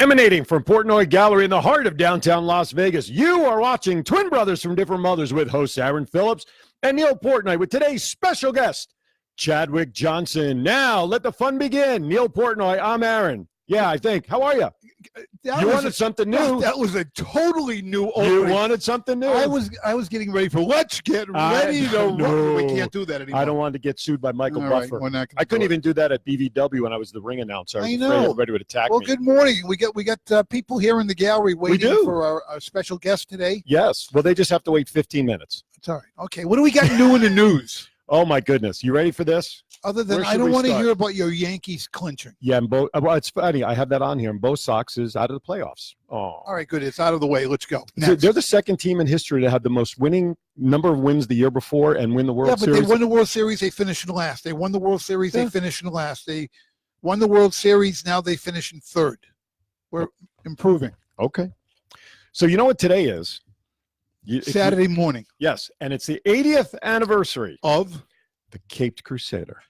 Emanating from Portnoy Gallery in the heart of downtown Las Vegas, you are watching Twin Brothers from Different Mothers with hosts Aaron Phillips and Neil Portnoy with today's special guest, Chadwick Johnson. Now, let the fun begin. Neil Portnoy, I'm Aaron. Yeah, I think. How are you? You wanted something new. That was a totally new opening. You wanted something new. I was getting ready for let's get ready to rock. We can't do that anymore. I don't want to get sued by Michael Buffer. Right, I couldn't even do that at Tbfdm when I was the ring announcer. I was afraid everybody would attack me. Well, good morning. We got people here in the gallery waiting for our special guest today. Yes. Well, they just have to wait 15 minutes. It's all right. Okay. What do we got new in the news? Oh, my goodness. You ready for this? Other than I don't want to hear about your Yankees clinching. Yeah, well, it's funny. I have that on here. And Bo Sox is out of the playoffs. Oh, all right, good. It's out of the way. Let's go. So they're the second team in history to have the most winning number of wins the year before and win the World Series. Yeah, but they won the World Series. They finished in last. They won the World Series. They finished in last. They won the World Series. Now they finish in third. We're improving. Okay. So you know what today is? Saturday morning. Yes, and it's the 80th anniversary of the Caped Crusader.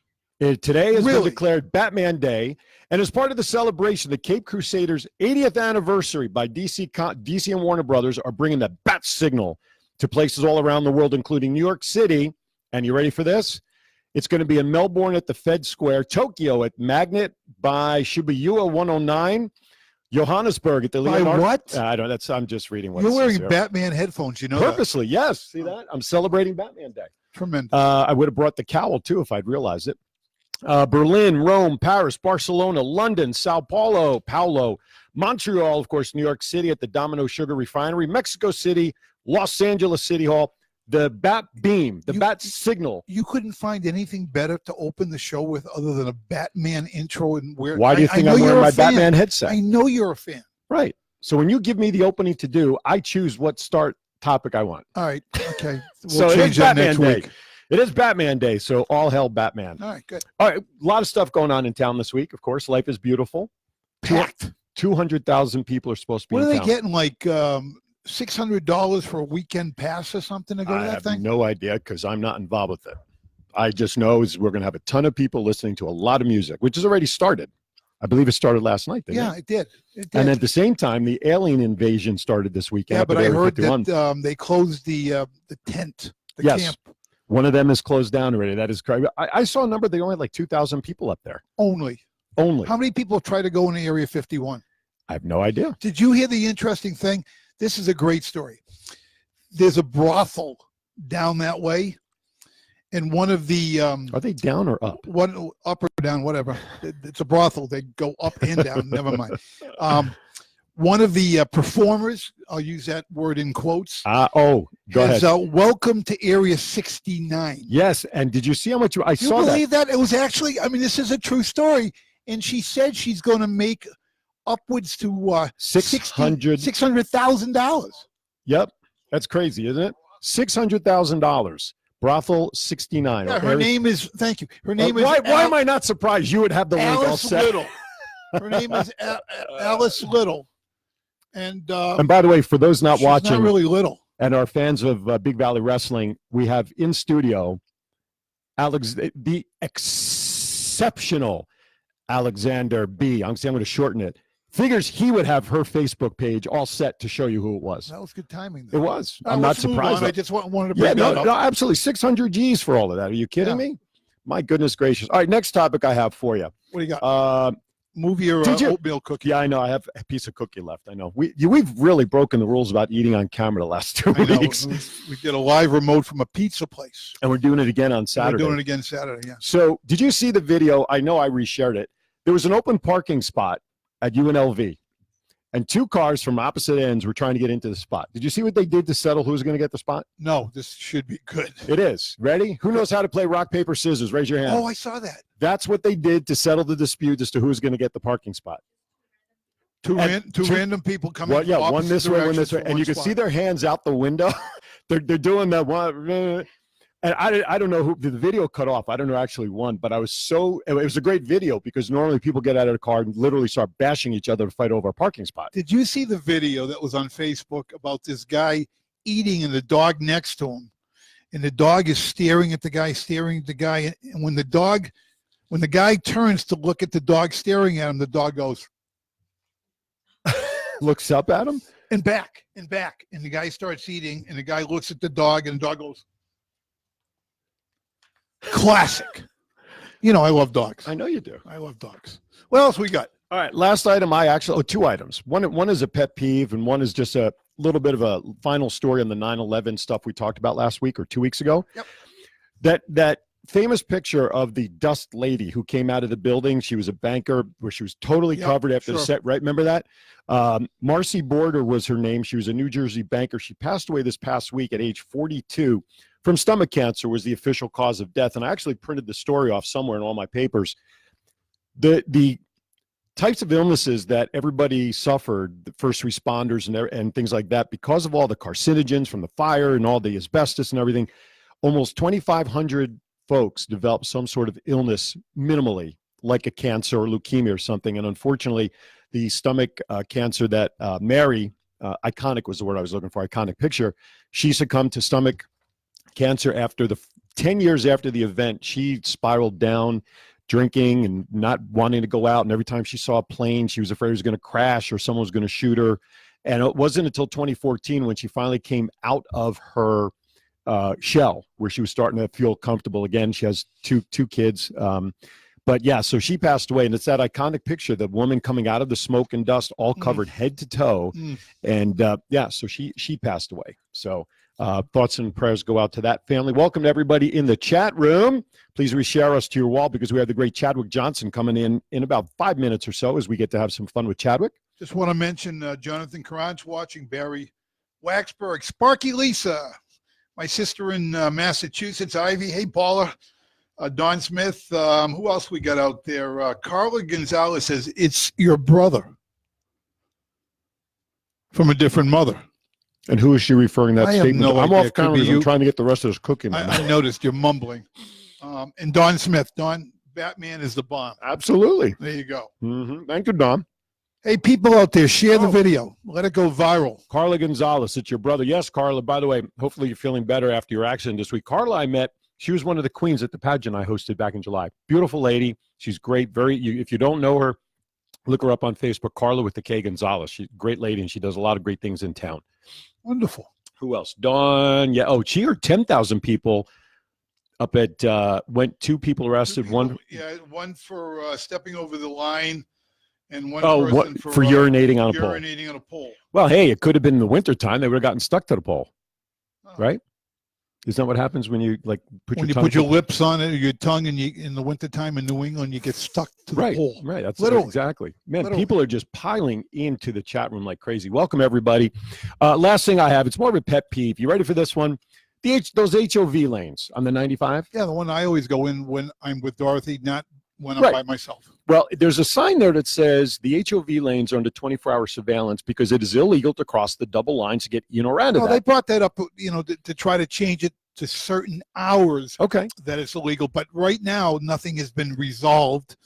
Today has been declared Batman Day, and as part of the celebration, the Caped Crusaders' 80th anniversary by DC and Warner Brothers are bringing the bat signal to places all around the world, including New York City. And you ready for this? It's going to be in Melbourne at the Fed Square, Tokyo at Magnet by Shibuya 109, Johannesburg at the Leonardo. What? I don't. I'm just reading what you're wearing here. Batman headphones. You know purposely. That. Yes. See that? I'm celebrating Batman Day. Tremendous. I would have brought the cowl too if I'd realized it. Berlin, Rome, Paris, Barcelona, London, Sao Paulo, Montreal, of course, New York City at the Domino Sugar Refinery, Mexico City, Los Angeles City Hall, the Bat Beam, the Bat Signal. You couldn't find anything better to open the show with other than a Batman intro. And why do you think I'm wearing my Batman headset? I know you're a fan. Right. So when you give me the opening to do, I choose what start topic I want. All right. Okay. We'll so change that next week. It is Batman Day, so all hell Batman. All right, good. All right, a lot of stuff going on in town this week, of course. Life is beautiful. Packed. 200,000 people are supposed to be in town. What are they getting, like $600 for a weekend pass or something to go to that thing? I have no idea because I'm not involved with it. I just know we're going to have a ton of people listening to a lot of music, which has already started. I believe it started last night. It did. And at the same time, the alien invasion started this weekend. Yeah, but I heard that they closed the tent, the camp. One of them is closed down already. That is correct. I saw a number. They only had like 2,000 people up there. Only. How many people try to go into Area 51? I have no idea. Did you hear the interesting thing? This is a great story. There's a brothel down that way, and one of the are they down or up? One up or down, whatever. It's a brothel. They go up and down. Never mind. One of the performers, I'll use that word in quotes. Go ahead. Welcome to Area 69. Yes, and did you see how much I saw that? You believe that? It was actually, I mean, this is a true story, and she said she's going to make upwards to $600,000. Yep, that's crazy, isn't it? $600,000. Brothel 69. Yeah, her name is, thank you. Her name is. Why am I not surprised you would have the link all set? Little. Her name is Alice Little. And by the way, for those not watching, not really little, and our fans of Big Valley Wrestling, we have in studio the exceptional Alexander B. I'm going to shorten it. Figures he would have her Facebook page all set to show you who it was. That was good timing, though. It was. I'm not surprised. I just wanted to bring that up. No, absolutely. 600 G's for all of that. Are you kidding me? My goodness gracious. All right, next topic I have for you. What do you got? Movie or oatmeal cookie? Yeah, I know. I have a piece of cookie left. I know. We've really broken the rules about eating on camera the last 2 weeks. We did a live remote from a pizza place. And we're doing it again on Saturday. We're doing it again Saturday, yeah. So did you see the video? I know I reshared it. There was an open parking spot at UNLV, and two cars from opposite ends were trying to get into the spot. Did you see what they did to settle who's going to get the spot? No, this should be good. It is. Ready? Who knows how to play rock, paper, scissors? Raise your hand. Oh, I saw that. That's what they did to settle the dispute as to who's going to get the parking spot. Two random people coming. Well, yeah, one this way, one this way, and you can see their hands out the window. they're doing that one. And I don't know who the video cut off. I don't know actually one, but it was a great video because normally people get out of the car and literally start bashing each other to fight over a parking spot. Did you see the video that was on Facebook about this guy eating and the dog next to him? And the dog is staring at the guy. And when the guy turns to look at the dog staring at him, the dog goes. looks up at him and back. And the guy starts eating, and the guy looks at the dog, and the dog goes, classic. You know, I love dogs. I know you do. I love dogs. What else we got? All right, last item. Two items. One is a pet peeve, and one is just a little bit of a final story on the 9/11 stuff we talked about last week or 2 weeks ago. Yep. That famous picture of the dust lady who came out of the building. She was a banker where she was totally covered after the set, right? Remember that? Marcy Border was her name. She was a New Jersey banker. She passed away this past week at age 42 from stomach cancer, was the official cause of death. And I actually printed the story off somewhere in all my papers. The types of illnesses that everybody suffered, the first responders and things like that, because of all the carcinogens from the fire and all the asbestos and everything, almost 2,500 folks developed some sort of illness minimally, like a cancer or leukemia or something. And unfortunately, the stomach cancer that Mary, iconic was the word I was looking for, iconic picture, she succumbed to stomach cancer after 10 years after the event. She spiraled down, drinking and not wanting to go out. And every time she saw a plane, she was afraid it was going to crash or someone was going to shoot her. And it wasn't until 2014 when she finally came out of her shell where she was starting to feel comfortable again. She has two kids. But yeah, so she passed away, and it's that iconic picture, the woman coming out of the smoke and dust, all covered head to toe. And yeah, so she passed away. So thoughts and prayers go out to that family. Welcome to everybody in the chat room. Please reshare us to your wall because we have the great Chadwick Johnson coming in about 5 minutes or so as we get to have some fun with Chadwick. Just want to mention Jonathan Carran's watching, Barry Waxberg, Sparky Lisa, my sister in Massachusetts, Ivy. Hey, Paula. Don Smith. Who else we got out there? Carla Gonzalez says, it's your brother from a different mother. And who is she referring that statement to? I'm off camera. I'm trying to get the rest of this cooking. I noticed you're mumbling. And Don Smith. Don, Batman is the bomb. Absolutely. There you go. Thank you, Don. Hey, people out there, share the video. Let it go viral. Carla Gonzalez, it's your brother. Yes, Carla, by the way, hopefully you're feeling better after your accident this week. Carla, I met. She was one of the queens at the pageant I hosted back in July. Beautiful lady. She's great. If you don't know her, look her up on Facebook. Carla with the K Gonzalez. She's a great lady, and she does a lot of great things in town. Wonderful. Who else? Dawn. Yeah. Oh, she heard 10,000 people up at, two people arrested. One for stepping over the line, and one person for urinating on a pole. Urinating on a pole. Well, hey, it could have been in the wintertime. They would have gotten stuck to the pole, right? Isn't that what happens when you put your lips on it, or your tongue, and in the wintertime in New England, you get stuck to the pole. Right. That's literally. Exactly. Man, people are just piling into the chat room like crazy. Welcome, everybody. Last thing I have, it's more of a pet peeve. You ready for this one? Those HOV lanes on the 95? Yeah, the one I always go in when I'm with Dorothy, not when I'm by myself. Well, there's a sign there that says the HOV lanes are under 24-hour surveillance because it is illegal to cross the double lines to get around it. They brought that up, to try to change it to certain hours. Okay. That it's illegal. But right now, nothing has been resolved,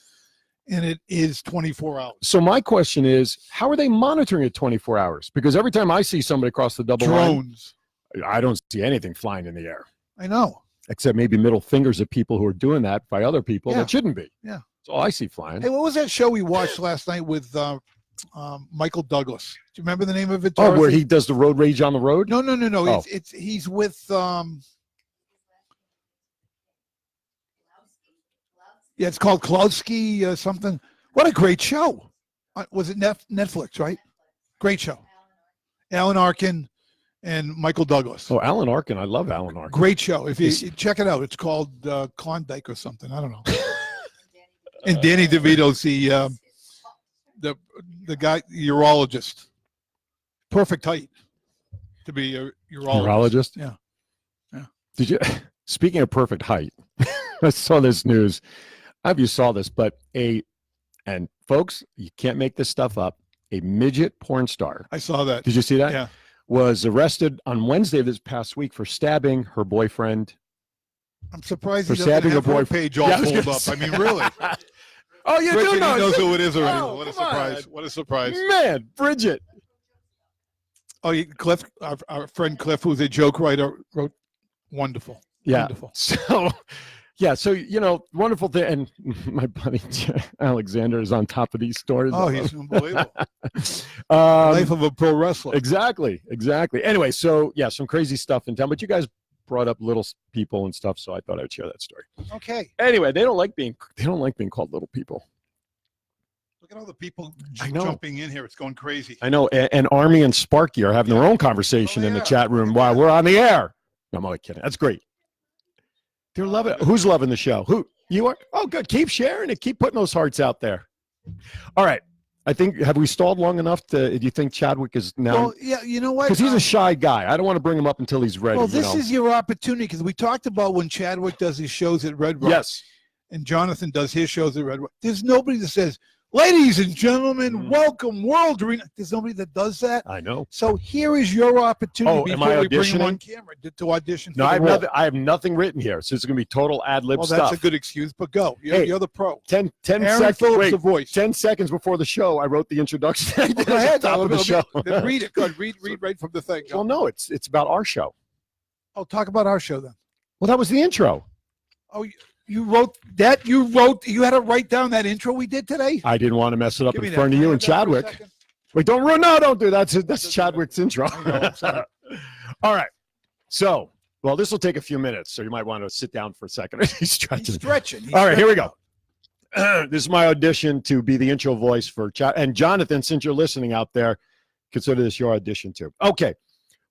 and it is 24 hours. So my question is, how are they monitoring it 24 hours? Because every time I see somebody cross the double drones, I don't see anything flying in the air. I know. Except maybe middle fingers of people who are doing that by other people that shouldn't be. Yeah. That's all I see flying. Hey, what was that show we watched last night with Michael Douglas? Do you remember the name of it? Dorothy? Oh, where he does the road rage on the road? No. Oh. He's with it's called Klowski something. What a great show. Was it Netflix, right? Great show. Alan Arkin and Michael Douglas. Oh, Alan Arkin. I love Alan Arkin. Great show. If you check it out, it's called Klondike or something. I don't know. And Danny DeVito's the guy, urologist. Perfect height to be a urologist. Yeah. Did you? Speaking of perfect height, I saw this news. I hope you saw this, but and folks, you can't make this stuff up. A midget porn star. I saw that. Did you see that? Yeah. Was arrested on Wednesday of this past week for stabbing her boyfriend. I'm surprised he doesn't have her page all pulled up. I mean, really. Oh, you Bridget, do know. He knows who it is already. Oh, what a surprise. On. What a surprise. Man, Bridget. Oh, Cliff, our friend Cliff, who's a joke writer, wrote wonderful. Yeah. Wonderful. So Yeah, so wonderful thing, and my buddy Alexander is on top of these stories. Oh, he's unbelievable. Life of a pro wrestler. Exactly. Anyway, so yeah, some crazy stuff in town, but you guys brought up little people and stuff, so I thought I'd share that story. Okay. Anyway, they don't like being called little people. Look at all the people jumping in here. It's going crazy. I know, and Army and Sparky are having their own conversation in the chat room while we're on the air. No, I'm only kidding. That's great. They're loving it. Who's loving the show? Who? You are? Oh, good. Keep sharing it. Keep putting those hearts out there. All right. I think, have we stalled long enough do you think Chadwick is now? Well, yeah, you know what? Because he's a shy guy. I don't want to bring him up until he's ready. Well, this is your opportunity, because we talked about when Chadwick does his shows at Red Rock. Yes. And Jonathan does his shows at Red Rock. There's nobody that says, ladies and gentlemen, welcome, World Arena. There's nobody that does that. I know. So here is your opportunity before we bring him on camera to audition for No, the I have nothing written here, so it's going to be total ad-lib stuff. Well, that's a good excuse, but go. You're the pro. 10 seconds before the show, I wrote the introduction. Go ahead. Top of the show. Then read it. Good. Read right from the thing. Well, no, it's about our show. Oh, talk about our show then. Well, that was the intro. Oh, you wrote that? You had to write down that intro we did today? I didn't want to mess it up in front of you and Chadwick. Wait, don't do that. That's Chadwick's intro. All right. So, well, this will take a few minutes, so you might want to sit down for a second. He's stretching. All right, here we go. This is my audition to be the intro voice for Chad. And Jonathan, since you're listening out there, consider this your audition too. Okay.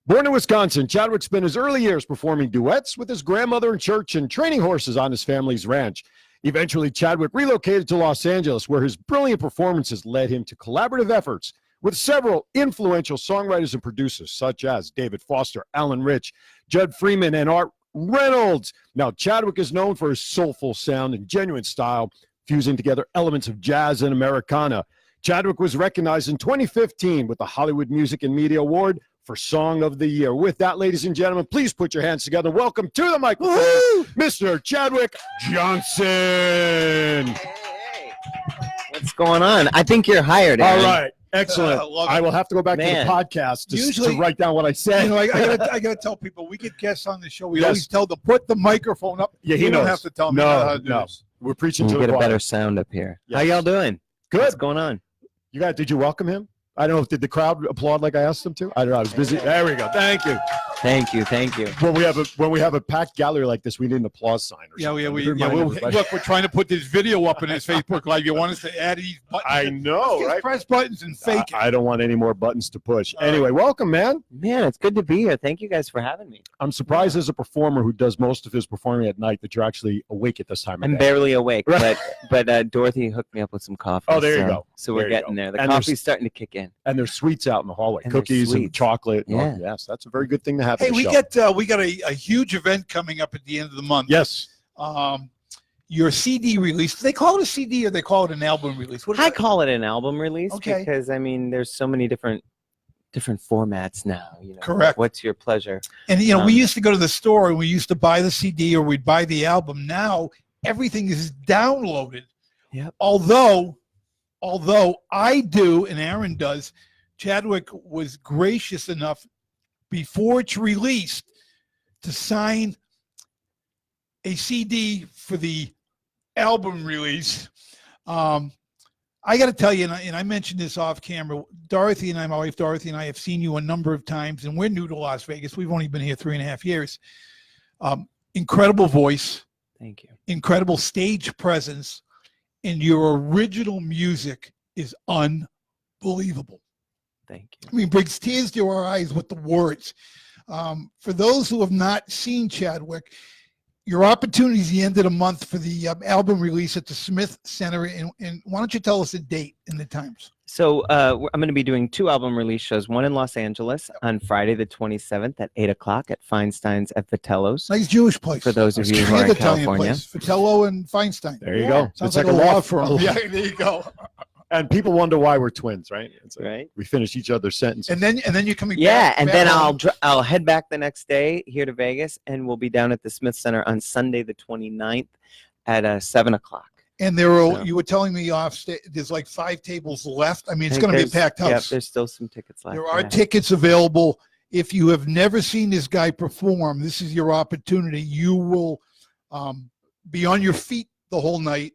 Born in Wisconsin, Chadwick spent his early years performing duets with his grandmother in church and training horses on his family's ranch. Eventually, Chadwick relocated to Los Angeles, where his brilliant performances led him to collaborative efforts with several influential songwriters and producers, such as David Foster, Alan Rich, Judd Freeman, and Art Reynolds. Now, Chadwick is known for his soulful sound and genuine style, fusing together elements of jazz and Americana. Chadwick was recognized in 2015 with the Hollywood Music and Media Award for Song of the Year. With that, ladies and gentlemen, please put your hands together. Welcome to the microphone, Mr. Chadwick Johnson. Hey. What's going on? I think you're hired, Aaron. All right. Excellent. I will have to go back to the podcast to write down what I said. I gotta tell people, we get guests on the show. We always tell them, put the microphone up. Yeah, you don't have to tell me how to do this. We're preaching to the the choir. Get a better sound up here. Yes. How y'all doing? Good. What's going on? Did you welcome him? I don't know. Did the crowd applaud like I asked them to? I don't know. I was busy. There we go. Thank you. Thank you. When we have a packed gallery like this, we need an applause sign. Or something. Look, we're trying to put this video up in his Facebook Live. You want us to add these buttons? I know, right? Press buttons and fake it. I don't want any more buttons to push. Anyway, welcome, man. Man, it's good to be here. Thank you guys for having me. I'm surprised as a performer who does most of his performing at night that you're actually awake at this time of I'm day. barely awake, but Dorothy hooked me up with some coffee. Oh, there you go. So we're getting there. The And coffee's starting to kick in. And there's sweets out in the hallway, And cookies and sweets. chocolate. Yeah. Oh, yes, that's a very good thing to have. Hey, at the we show. got a huge event coming up at the end of the month. Yes. Your CD release. Do they call it a CD or they call it an album release? I call it an album release Okay. because there's so many different formats now. Correct. What's your pleasure? And we used to go to the store and we used to buy the CD or we'd buy the album. Now everything is downloaded. Yep. Although I do and Aaron does, Chadwick was gracious enough before it's released to sign a CD for the album release. I got to tell you, and I mentioned this off camera, Dorothy and I, my wife Dorothy and I have seen you a number of times, and we're new to Las Vegas. We've only been here 3.5 years. Incredible voice. Thank you. Incredible stage presence, and your original music is unbelievable. Thank you. I mean, brings tears to our eyes with the words. For those who have not seen Chadwick, your opportunity is the end of the month for the album release at the Smith Center. And why don't you tell us the date and the times? So I'm going to be doing 2 album release shows, one in Los Angeles on Friday the 27th at 8 o'clock at Feinstein's at Vitello's. Nice Jewish place. For those of you who are in California. Vitello and Feinstein. There you go. Sounds like a law firm. Yeah, there you go. And people wonder why we're twins, right? It's like right. We finish each other's sentences. And then you're coming back. Yeah, and then home. I'll head back the next day here to Vegas, and we'll be down at the Smith Center on Sunday the 29th at 7 o'clock. And you were telling me off stage, there's like 5 tables left. I mean, it's going to be a packed house. Yep, there's still some tickets left. There are tickets available. If you have never seen this guy perform, this is your opportunity. You will be on your feet the whole night.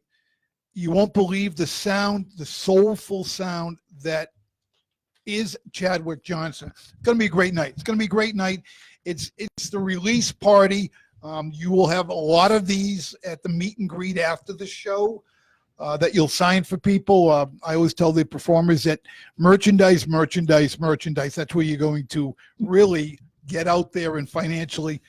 You won't believe the sound, the soulful sound that is Chadwick Johnson. It's going to be a great night. It's going to be a great night. It's the release party. You will have a lot of these at the meet and greet after the show that you'll sign for people. I always tell the performers that merchandise. That's where you're going to really get out there and financially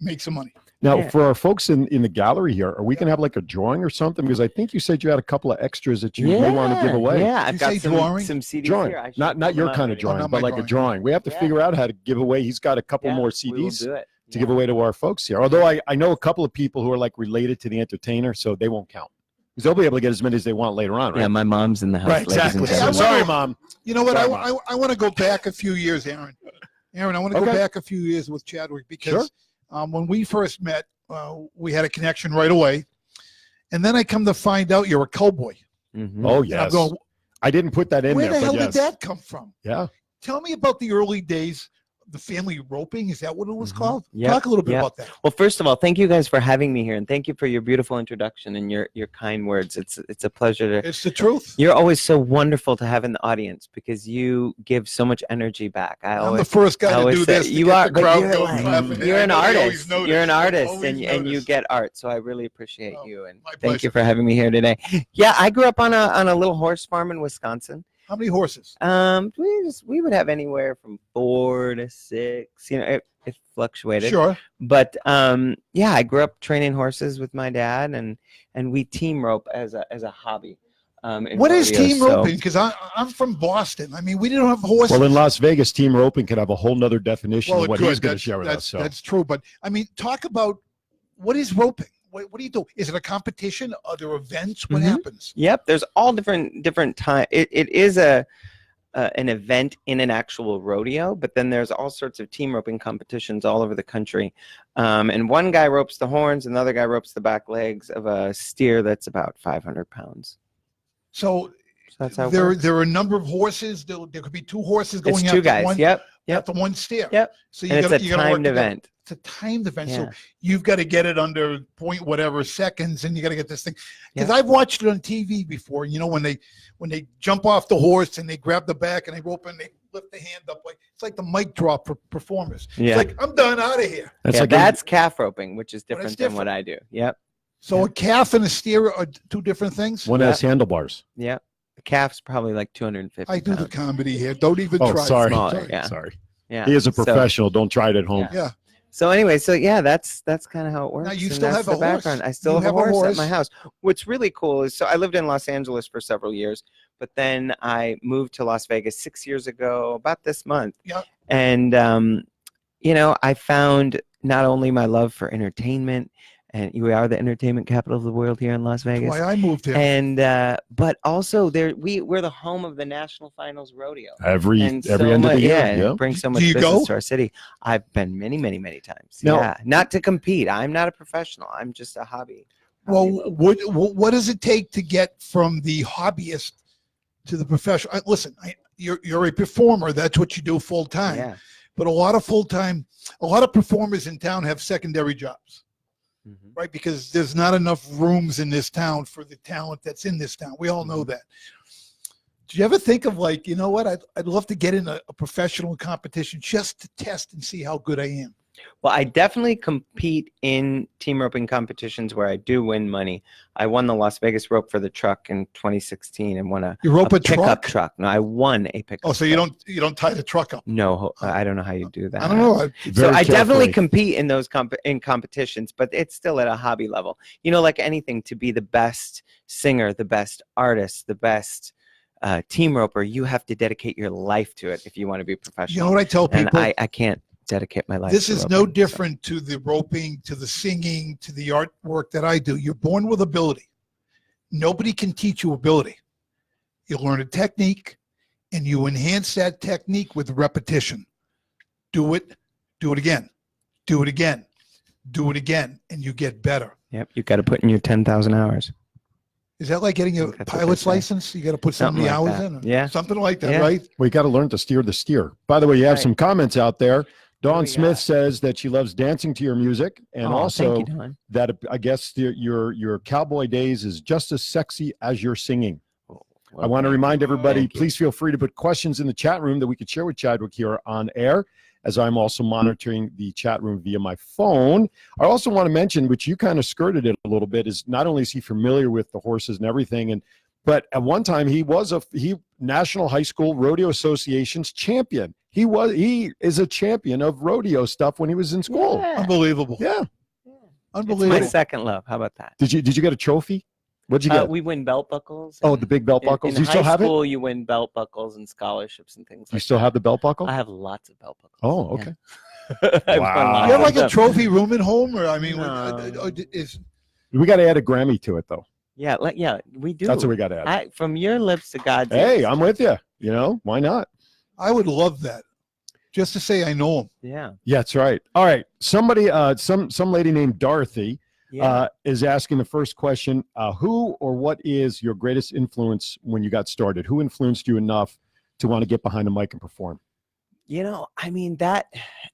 make some money. Now, for our folks in the gallery here, are we going to have like a drawing or something? Because I think you said you had a couple of extras that you may want to give away. Yeah, I've You got say some CDs Drawing, here. not your kind of drawing, not but my like a drawing. drawing. We have to figure out how to give away. He's got a couple more We will CDs do it. to give away to our folks here. Although I know a couple of people who are like related to the entertainer, so they won't count. Because they'll be able to get as many as they want later on, right? Yeah, my mom's in the house. Right, ladies and exactly. gentlemen. Sorry, Mom. You know what? Sorry, I want to go back a few years, Aaron. Aaron, I want to go back a few years with Chadwick because when we first met, we had a connection right away. And then I come to find out you're a cowboy. Mhm. Oh, And I'm yes. going, I didn't put that in where there, the hell but yes. did that come from? Yeah. Tell me about the early days, the family roping. Is that what it was called? Yep. Talk a little bit Yep. about that. Well, first of all, thank you guys for having me here, and thank you for your beautiful introduction and your kind words. It's a pleasure to. It's the truth. You're always so wonderful to have in the audience because you give so much energy back. I'm the first guy to always do say- this. To you get are, the but crowd you're, going like- clapping. you're I an know they always artist. notice. You're an They artist, always and you notice. get art. So I really appreciate Oh, you, and my thank you pleasure. for having me here today. Yeah, I grew up on a little horse farm in Wisconsin. How many horses? We would have anywhere from 4 to 6. You know, it fluctuated. Sure. But yeah, I grew up training horses with my dad, and we team rope as a hobby. What is rodeo, team so- roping? Because I'm from Boston. I mean, we didn't have horses. Well, in Las Vegas, team roping could have a whole nother definition Well, of it what could. he's going to That's- share with us. So. That's true. But I mean, talk about what is roping? What do you do? Is it a competition? Are there events? What Mhm. happens? Yep, there's all different time. It is an event in an actual rodeo, but then there's all sorts of team roping competitions all over the country. And one guy ropes the horns, another guy ropes the back legs of a steer that's about 500 pounds. So So that's how it works. there are a number of horses. There could be 2 horses going It's after 2 guys. one. Yep. After one steer. Yep. So And it's a you gotta work timed together. event. It's a timed event. Yeah. So you've got to get it under point whatever seconds, and you got to get this thing. Because Yeah. I've watched it on TV before. You know, when they jump off the horse and they grab the back and they rope and they lift the hand up, like it's like the mic drop for performers. Yeah. It's like, I'm done, out of here. That's Yeah, like that's calf roping, which is But it's different than what different. I do. Yep. So a calf and a steer are 2 different things. one has handlebars. Yep. The calf's probably like 250 I do the pounds. comedy here. Don't even Oh, try. sorry. Smaller, yeah. Sorry. Yeah. He is a So- professional. Don't try it at home. Yeah. Yeah. So anyway, so yeah, that's kind of how it works. you and still that's have a the background. horse. I still You have a have a horse at my horse. house. What's really cool is, so I lived in Los Angeles for several years, but then I moved to Las Vegas 6 years ago, about this month. Yeah. And you know, I found not only my love for entertainment, and we are the entertainment capital of the world here in Las Vegas. Why I moved here. And but also we're the home of the National Finals Rodeo. Every And end of much, the year. yeah, and Yeah. it brings so much you business go? to our city. I've been many times. Now- Yeah, not to compete. I'm not a professional. I'm just a hobby. Well, what does it take to get from the hobbyist to the professional? Listen, you're a performer. That's what you do full time. Yeah. But a lot of performers in town have secondary jobs, Mhm. right? Because there's not enough rooms in this town for the talent that's in this town. We all know that. Do you ever think of like, you know what? I'd love to get in a professional competition just to test and see how good I am. Well, I definitely compete in team roping competitions where I do win money. I won the Las Vegas rope for the truck in 2016 and won a You rope a pickup truck? truck. No, I won a pickup. Oh, so you truck. don't tie the truck up? No, I don't know how you do that. I don't know. So Very I definitely carefully. compete in those in competitions, but it's still at a hobby level. You know, like anything, to be the best singer, the best artist, the best team roper, you have to dedicate your life to it if you want to be professional. You know what I tell and people? I can't dedicate my life. This to is roping, no so. different to the roping, to the singing, to the artwork that I do. You're born with ability. Nobody can teach you ability. You learn a technique and you enhance that technique with repetition. Do it again, do it again, do it again, and you get better. Yep, you got to put in your 10,000 hours. Is that like getting a That's what they pilot's say. license? You got to put so Something many like hours that. in? Or Yeah. Something like that, Yeah. right? We got to learn to steer the steer. By the way, you have Right. some comments out there. Dawn we Smith got? says that she loves dancing to your music, and Oh, also thank you, Dawn. that I guess your cowboy days is just as sexy as your singing. Well, I want to remind everybody, Thank you. please feel free to put questions in the chat room that we could share with Chadwick here on air, as I'm also monitoring the chat room via my phone. I also want to mention, which you kind of skirted it a little bit, is not only is he familiar with the horses and everything, but at one time he was a National High School Rodeo Association's champion. He is a champion of rodeo stuff when he was in school. Yeah. Unbelievable. Yeah. It's Unbelievable. my second love. How about that? Did you get a trophy? What'd you get? We win belt buckles. Oh, the big belt buckles. In Do you still high have it? school, you win belt buckles and scholarships and things. Do you like still that. have the belt buckle? I have lots of belt buckles. Oh, okay. I've Wow. won lots You have of like a stuff. trophy room at home, or I mean, No. is We got to add a Grammy to it, though. Yeah, we do. That's what we got to add. From your lips to God's Hey, ears. I'm with you. You know, why not? I would love that, just to say I know him. Yeah. Yeah, that's right. All right. Somebody, some lady named Dorothy Yeah. is asking the first question. Who or what is your greatest influence when you got started? Who influenced you enough to want to get behind the mic and perform? I mean, that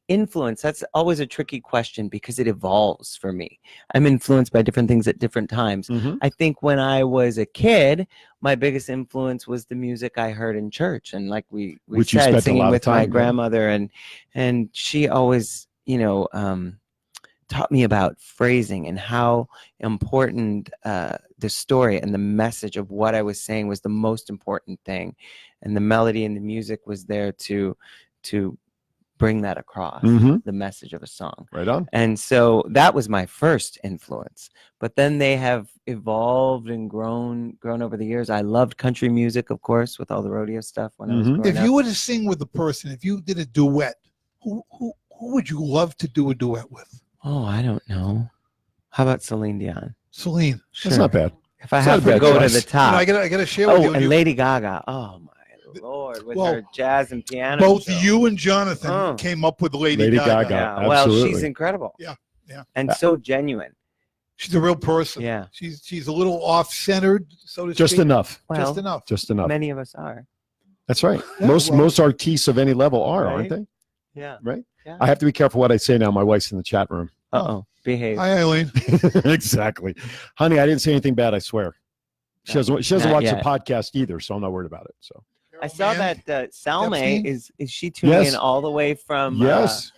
influence, that's always a tricky question because it evolves for me. I'm influenced by different things at different times. Mm-hmm. I think when I was a kid, my biggest influence was the music I heard in church. And like we Which you said, spent a singing lot of with my time doing. grandmother, and she always, taught me about phrasing and how important the story and the message of what I was saying was the most important thing. And the melody and the music was there to bring that across, Mm-hmm. the message of a song. Right on. And so that was my first influence. But then they have evolved and grown over the years. I loved country music, of course, with all the rodeo stuff when I was Mhm. growing If up. you were to sing with a person, if you did a duet, who would you love to do a duet with? Oh, I don't know. How about Celine Dion? Celine. That's not bad. If I It's not have a to bad go to choice. the top. I gotta share with Oh, you. and Lady Gaga. Oh my Lord, with Well, her jazz and piano. both show. you and Jonathan Oh. came up with Lady Lady Gaga. Gaga. Yeah, well, she's absolutely. incredible. Yeah, yeah. And so genuine. She's a real person. Yeah. She's a little off-centered, so to Just speak. enough. Well, Just enough. Just enough. many of us are. That's right. Yeah, most well- most artists of any level are, aren't Right. they? Yeah. Right. Yeah. I have to be careful what I say now. My wife's in the chat room. Uh-oh. Behave. Hi, Eileen. Exactly, honey. I didn't say anything bad. I swear. She doesn't. She doesn't Not watch yet. the podcast either, so I'm not worried about it. So I saw Man, that Salme Epstein? is she tuning Yes. in all the way from yes.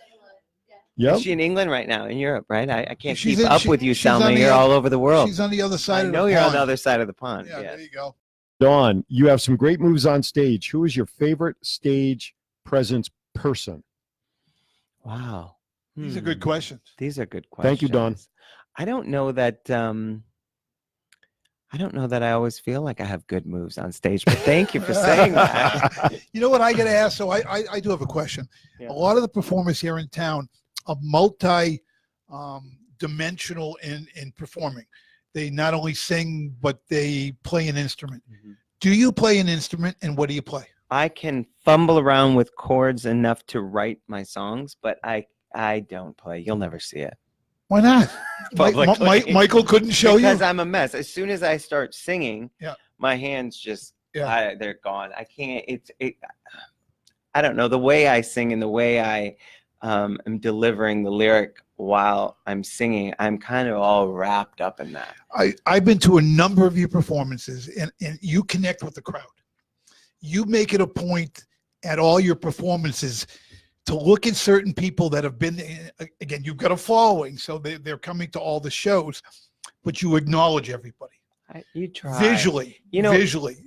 Yep. is she in England right now, in Europe, right? I can't She's keep in- up she- with you, she's on Salme. the You're oth- all over the world. She's on the other side I of know the you're pond. on the other side of the pond. Yeah, yes. there you go. Dawn, you have some great moves on stage. Who is your favorite stage presence person? Wow. These are good questions. These are good questions. Thank you, Dawn. I don't know that I always feel like I have good moves on stage, but thank you for saying that. You know what I get asked? So I do have a question. Yeah. A lot of the performers here in town are dimensional in performing. They not only sing, but they play an instrument. Mhm. Do you play an instrument, and what do you play? I can fumble around with chords enough to write my songs, but I don't play. You'll never see it. Why not? Publicly. Michael couldn't show Because you. I'm a mess. As soon as I start singing, Yeah. my hands just Yeah. they're gone. I can't. I don't know, the way I sing and the way I am delivering the lyric while I'm singing. I'm kind of all wrapped up in that. I've been to a number of your performances, and you connect with the crowd. You make it a point at all your performances to look at certain people that have been, again, you've got a following, so they're coming to all the shows, but you acknowledge everybody. You try. Visually, visually.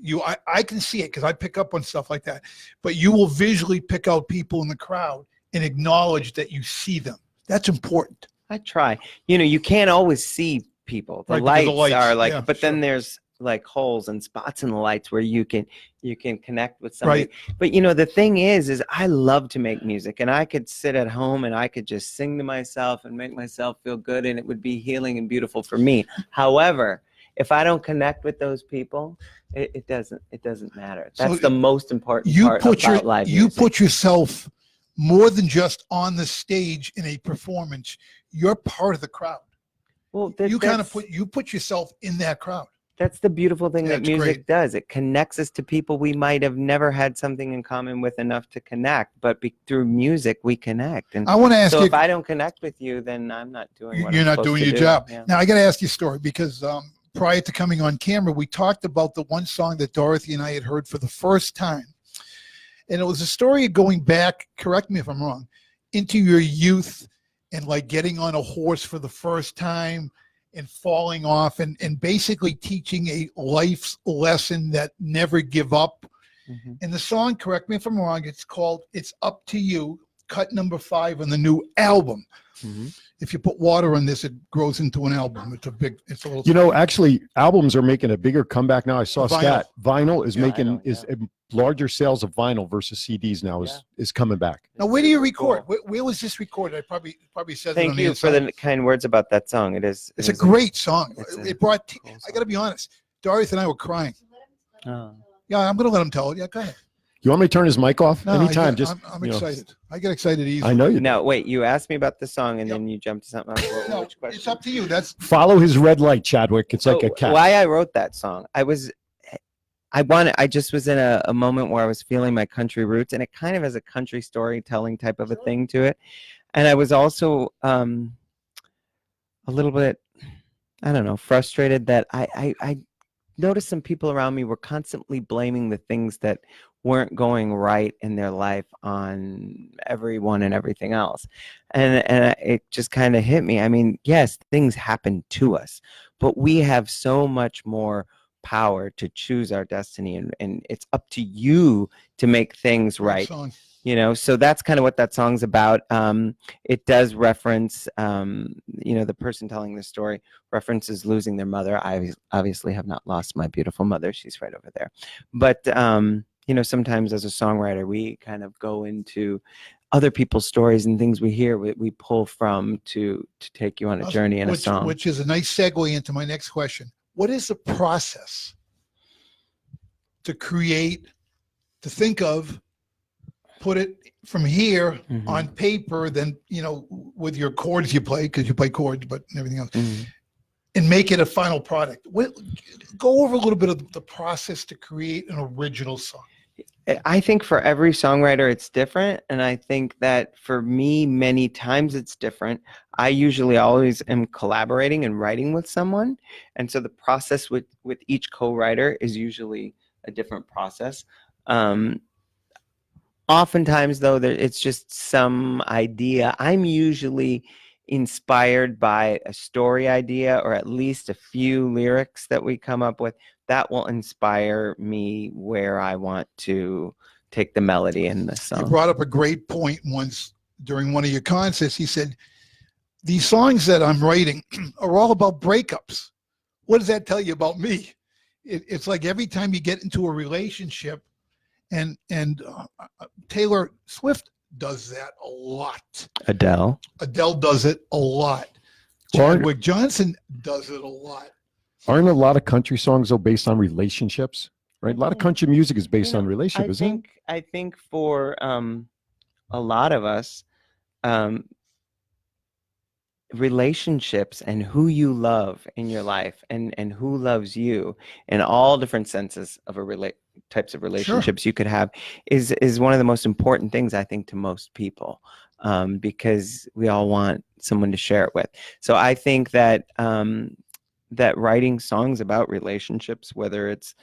I can see it because I pick up on stuff like that, but you will visually pick out people in the crowd and acknowledge that you see them. That's important. I try. You can't always see people. The Right, because lights the are lights, like, yeah, but then sure. there's like holes and spots in the lights where you can connect with somebody. Right. But the thing is I love to make music, and I could sit at home and I could just sing to myself and make myself feel good, and it would be healing and beautiful for me. However, if I don't connect with those people, it doesn't matter. That's So the most important You part put about live you music. put yourself more than just on the stage in a performance. You're part of the crowd. Well, You kind of put yourself in that crowd. That's the beautiful thing that That's music great. does. It connects us to people we might have never had something in common with enough to connect, but through music we connect. And I want to ask so you. if I don't connect with you, then I'm not doing what You're I'm not supposed doing to your do. job. Yeah. Now I got to ask you a story because prior to coming on camera, we talked about the one song that Dorothy and I had heard for the first time, and it was a story of going back. Correct me if I'm wrong. Into your youth and like getting on a horse for the first time and falling off and basically teaching a life's lesson that never give up. Mm-hmm. And the song, correct me if I'm wrong, it's called It's Up to You, cut number 5 on the new album. Mm-hmm. If you put water on this, it grows into an album. It's a little. You know, actually, albums are making a bigger comeback now. I saw a Vinyl. stat. Vinyl is making Vinyl, larger sales of vinyl versus CDs now is coming back. Now, where do you record? Cool. Where was this recorded? I probably said it Thank on the you for inside. the kind words about that song. It's a great song. It brought. cool I got to be honest. Dorothy and I were crying. Oh. Yeah, I'm going to let him tell it. Yeah, go ahead. You want me to turn his mic off No, anytime? I'm you know, excited. I get excited easily. I know you. No, wait. You asked me about the song, and Yep. then you jumped to something else. No, Which question? it's up to you. That's Follow his red light, Chadwick. It's like a cat. Why I wrote that song? I just was in a moment where I was feeling my country roots, and it kind of has a country storytelling type of a thing to it. And I was also a little bit, I don't know, frustrated that I noticed some people around me were constantly blaming the things that weren't going right in their life on everyone and everything else. And it just kind of hit me. I mean, yes, things happen to us, but we have so much more power to choose our destiny, and it's up to you to make things right. song. You know, so that's kind of what that song's about. It does reference, the person telling the story references losing their mother. I obviously have not lost my beautiful mother. She's right over there. But, sometimes as a songwriter, we kind of go into other people's stories and things we hear, we pull from to take you on a journey in a song. Which is a nice segue into my next question. What is the process to create, to think of, put it from here on paper, then, with your chords you play, because you play chords, but everything else, and make it a final product? Go over a little bit of the process to create an original song. I think for every songwriter, it's different. And I think that for me, many times it's different. I usually always am collaborating and writing with someone. And so the process with each co-writer is usually a different process. Oftentimes, though, it's just some idea. I'm usually inspired by a story idea, or at least a few lyrics that we come up with that will inspire me where I want to take the melody in the song. You brought up a great point once during one of your concerts. He said, these songs that I'm writing are all about breakups. What does that tell you about me? It's like every time you get into a relationship, and Taylor Swift does that a lot. Adele does it a lot. Chadwick Johnson does it a lot. Aren't a lot of country songs, though, based on relationships? Right? A lot of country music is based on relationship, isn't it? I think for a lot of us, relationships and who you love in your life and who loves you in all different senses of types of relationships you could have is one of the most important things, I think, to most people, because we all want someone to share it with. So I think that that writing songs about relationships, whether it's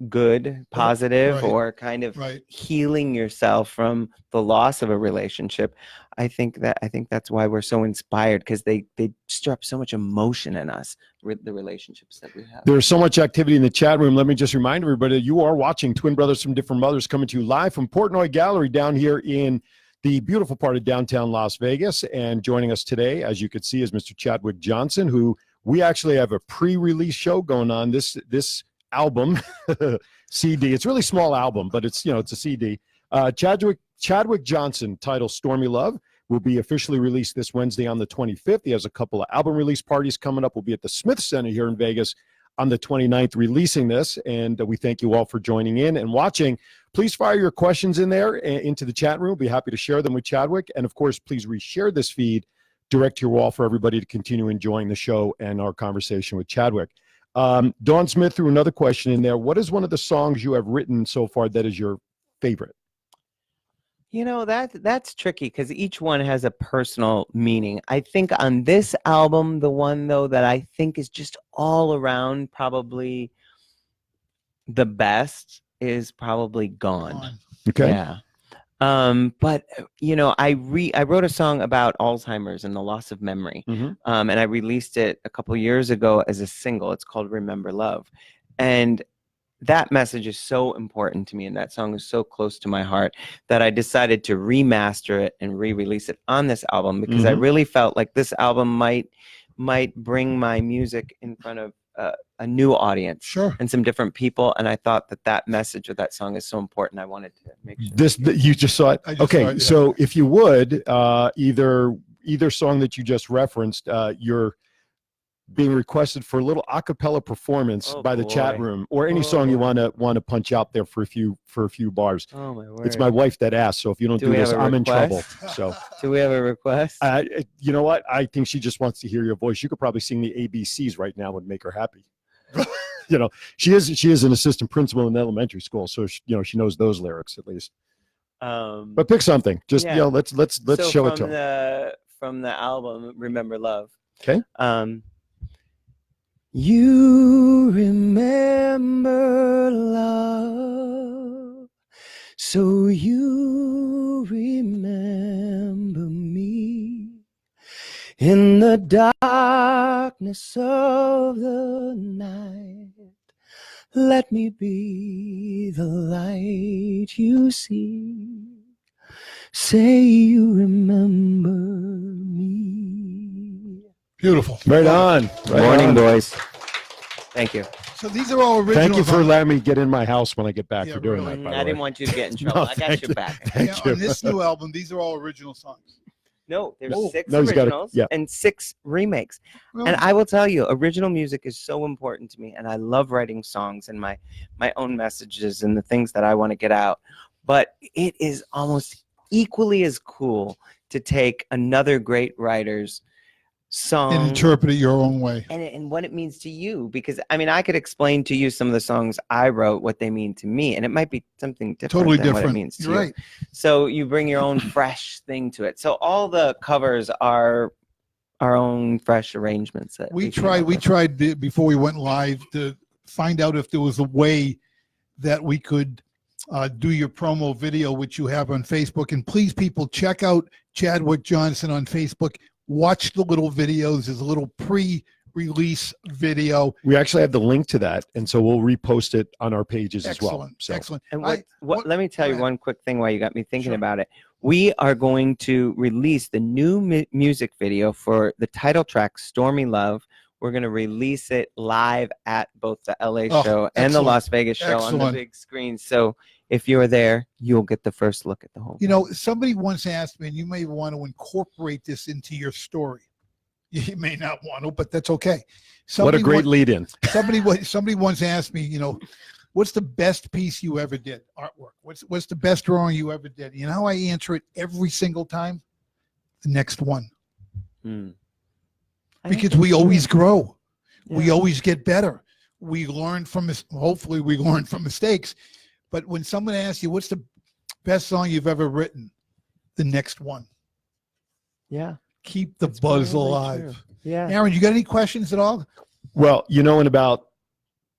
good, positive, or kind of healing yourself from the loss of a relationship, I think that's why we're so inspired, because they stir up so much emotion in us, the relationships that we have. There's so much activity in the chat room. Let me just remind everybody, you are watching Twin Brothers from Different Mothers, coming to you live from Portnoy Gallery down here in the beautiful part of downtown Las Vegas. And joining us today, as you can see, is Mr. Chadwick Johnson, who we actually have a pre-release show going on. This album CD. It's a really small album, but it's a CD. Chadwick Johnson, titled Stormy Love, will be officially released this Wednesday on the 25th. He has a couple of album release parties coming up. We'll be at the Smith Center here in Vegas on the 29th releasing this, and we thank you all for joining in and watching. Please fire your questions in there into the chat room. We'll be happy to share them with Chadwick, and of course, please reshare this feed direct to your wall for everybody to continue enjoying the show and our conversation with Chadwick. Dawn Smith threw another question in there. What is one of the songs you have written so far that is your favorite? You know, that's tricky because each one has a personal meaning. I think on this album, the one though that I think is just all around probably the best is probably Gone. Okay. Yeah. But you know, I wrote a song about Alzheimer's and the loss of memory. Mhm. And I released it a couple years ago as a single. It's called Remember Love. And that message is so important to me, and that song is so close to my heart that I decided to remaster it and re-release it on this album because I really felt like this album might bring my music in front of a new audience, Sure, and some different people. And I thought that message of that song is so important. I wanted to make sure. You just saw it. I just Okay, saw it, yeah. so if you would, either song that you just referenced, you're being requested for a little a cappella performance by the chat room, or any song you want to punch out there for a few bars. Oh my word! It's my wife that asked, so if you don't do we this, have a I'm in trouble. request? So, Do we have a request? you know what? I think she just wants to hear your voice. You could probably sing the ABCs right now and make her happy. You know, she is an assistant principal in elementary school, so she knows those lyrics at least. But pick something. Just yeah. let's So show it to her. From the album Remember Love. Okay. You remember love, so you remember me in the darkness of the night. Let me be the light you see. Say you remember me. beautiful. Right on. Right Morning, on. boys. Thank you. So these are all original. Thank you for letting me get in my house when I get back Yeah, for doing really. that. By the I didn't way. want you to get in trouble. No, I got thank your you. back. Thank you. On this new album, these are all original songs. No, there's Oh, 6 no, he's got it. originals Yeah. and 6 remakes. Really? And I will tell you, original music is so important to me, and I love writing songs and my own messages and the things that I want to get out. But it is almost equally as cool to take another great writer's song and interpret it your own way. and what it means to you, because I mean, I could explain to you some of the songs I wrote, what they mean to me, and it might be something different Totally than what different. it means to You're you. right. So you bring your own fresh thing to it. So all the covers are our own fresh arrangements that We came up with. tried before we went live to find out if there was a way that we could do your promo video, which you have on Facebook. And please, people, check out Chadwick Johnson on Facebook. Watch the little videos. There's a little pre-release video. We actually have the link to that, and so we'll repost it on our pages as well. Excellent. So Excellent. And I- what let me tell go you ahead. one quick thing while you got me thinking Sure. about it. We are going to release the new music video for the title track, Stormy Love. We're going to release it live at both the LA Oh, show and the excellent. Las Vegas show on the Excellent. big screen. So if you're there, you'll get the first look at the whole You know, somebody once asked me, and you may want to incorporate this into your story. You may not want to, but that's okay. what a Somebody great lead-in. somebody once asked me, what's the best piece you ever did? Artwork. What's the best drawing you ever did? You know how I answer it every single time? The next one. Because we always grow. We always get better. We learn from hopefully we learn from mistakes. But when someone asks you, what's the best song you've ever written? The next one. Yeah. Keep the That's buzz probably alive. true. Yeah. Aaron, you got any questions at all? Well, in about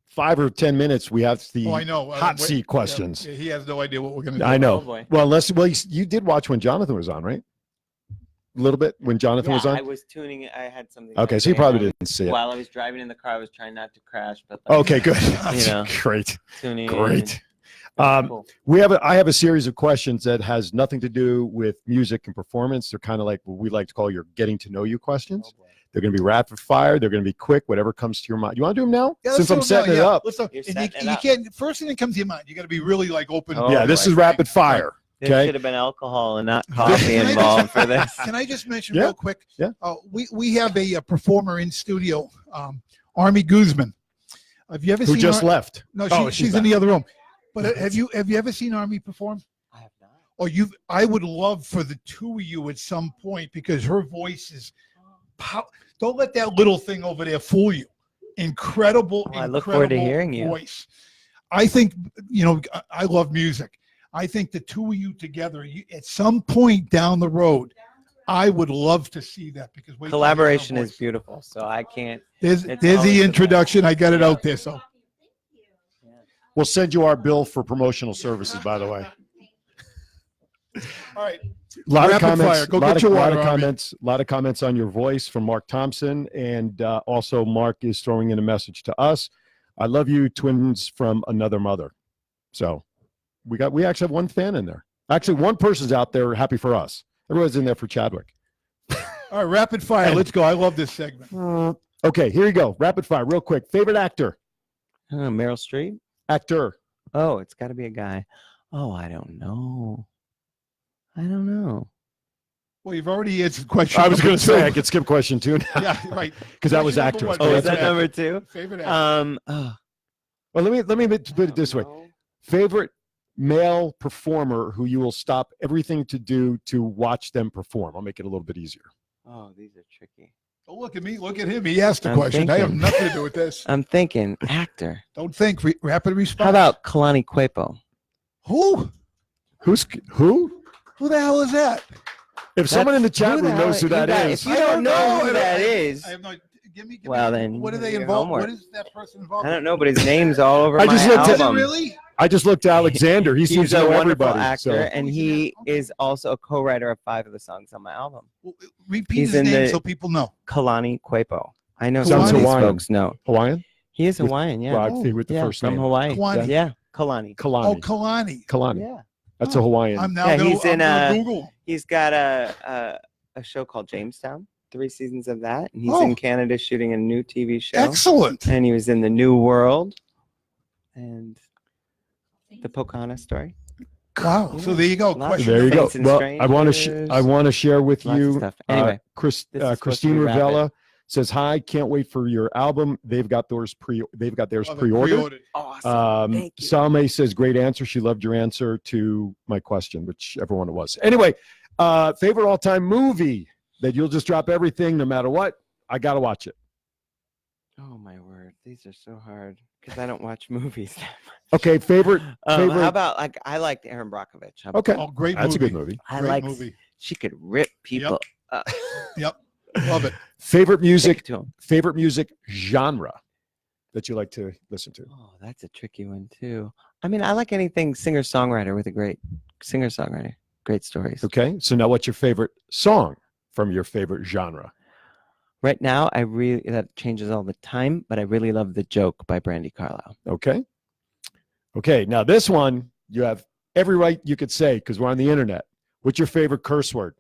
5 or 10 minutes, we have the Oh, I know. hot seat questions. Yeah, he has no idea what we're going to do. I know. Oh, boy. Well, you did watch when Jonathan was on, right? A little bit when Jonathan was on. I was tuning. I had something. Okay, so you going probably on didn't see it. While I was driving in the car, I was trying not to crash. But Okay, good. You know. Great. tuning. Great. Cool. I have a series of questions that has nothing to do with music and performance. They're kind of like what we like to call your getting to know you questions. Oh, boy. They're going to be rapid fire. They're going to be quick, whatever comes to your mind. You want to do them now? Yeah, Since let's I'm do it setting now, it yeah. up. Let's do- You're and setting it you up. can't. First thing that comes to your mind, you got to be really like open. Oh, Yeah, this boy. is rapid fire. There Okay. should have been alcohol and not coffee Can I involved for this. Can I just mention Yeah. real quick? Yeah. We have a performer in studio, Army Guzman. Have you ever Who seen? just left? No, Oh, she's in the other room. But have you ever seen Army perform? I have not. Or I would love for the two of you at some point because her voice is. Don't let that little thing over there fool you. incredible, Well, I look forward to incredible hearing you. voice. I think, I love music. I think the two of you together, at some point down the road, I would love to see that because wait till you hear her Collaboration is voice. beautiful, so I can't. There's it's the always the introduction. I got it out there. So We'll send you our bill for promotional services, by the way. all right. A lot of Rapid comments. fire. Go lot get of, your lot water, of Army. comments. A lot of comments on your voice from Mark Thompson, and also Mark is throwing in a message to us. I love you, twins from another mother. So we actually have one fan in there. Actually, one person's out there happy for us. Everyone's in there for Chadwick. All right, rapid fire. Let's go. I love this segment. Okay, here you go. Rapid fire, real quick. Favorite actor? Meryl Streep. Actor. Oh, it's got to be a guy. Oh, I don't know. Well, you've already answered question. I was going to say I number could skip question 2 now. two. Yeah, right. Because that was Question number actress. one. Oh, Oh, is that that's number 2? Favorite actor. Well, let me put it this way. Favorite male performer who you will stop everything to do to watch them perform. I'll make it a little bit easier. Oh, these are tricky. Oh, look at me. Look at him. He asked the I'm question. I have thinking. nothing to do with this. I'm thinking actor. Don't think. Rapid response. How about Kalani Cuepo? who? Who? Who the hell is that? If someone in the chat Who the room knows who hell- that you is, guys- If you don't know who that I is, have no. Give me. Well, then What are they your involved? homework. What is that person involved? I don't know, but his name's all over I my just looked at- Is it album. really? I just looked at Alexander. He seems He's to a know wonderful everybody. actor, So. and he is also a co-writer of 5 of the songs on my album. Well, repeat He's his in name the- so people know. Kalani Cuepo. I know Sounds some of these Hawaiian. folks know. Hawaiian? He is With- Hawaiian, yeah. Well, I think with the yeah, first from name. Hawaii. Kalani. Yeah, Kalani. Kalani. Oh, Kalani. Kalani. Yeah. That's a Hawaiian. I'm now Yeah, gonna, he's I'm in gonna Google. He's got a show called Jamestown, 3 seasons of that, and he's Oh. in Canada shooting a new TV show. Excellent. And he was in The New World and The Pocahontas story. Wow. So there you go. Lots Question. There you go. Saints and Well, I want to Strangers. share with Lots of you. stuff. Anyway, this is supposed to Christine be rapid. Ravella says hi. Can't wait for your album. They've got theirs Love it. pre-ordered. Awesome. Thank you. Salme says great answer. She loved your answer to my question, whichever one it was. Anyway, favorite all-time movie that you'll just drop everything no matter what. I gotta watch it. Oh my word, these are so hard because I don't watch movies. Okay, favorite. How about I liked Erin Brockovich. How about Okay, Oh, great that's a movie. good movie. I Great like movie. she could rip people. Yep. Love it. Favorite Take music. it to 'em. Favorite music genre that you like to listen to. Oh, that's a tricky one too. I mean, I like anything singer-songwriter with a great singer-songwriter, great stories. Okay, so now what's your favorite song from your favorite genre? Right now, that changes all the time, but I really love "The Joke" by Brandy Carlisle. Okay. Okay, now this one you have every right you could say because we're on the internet. What's your favorite curse word?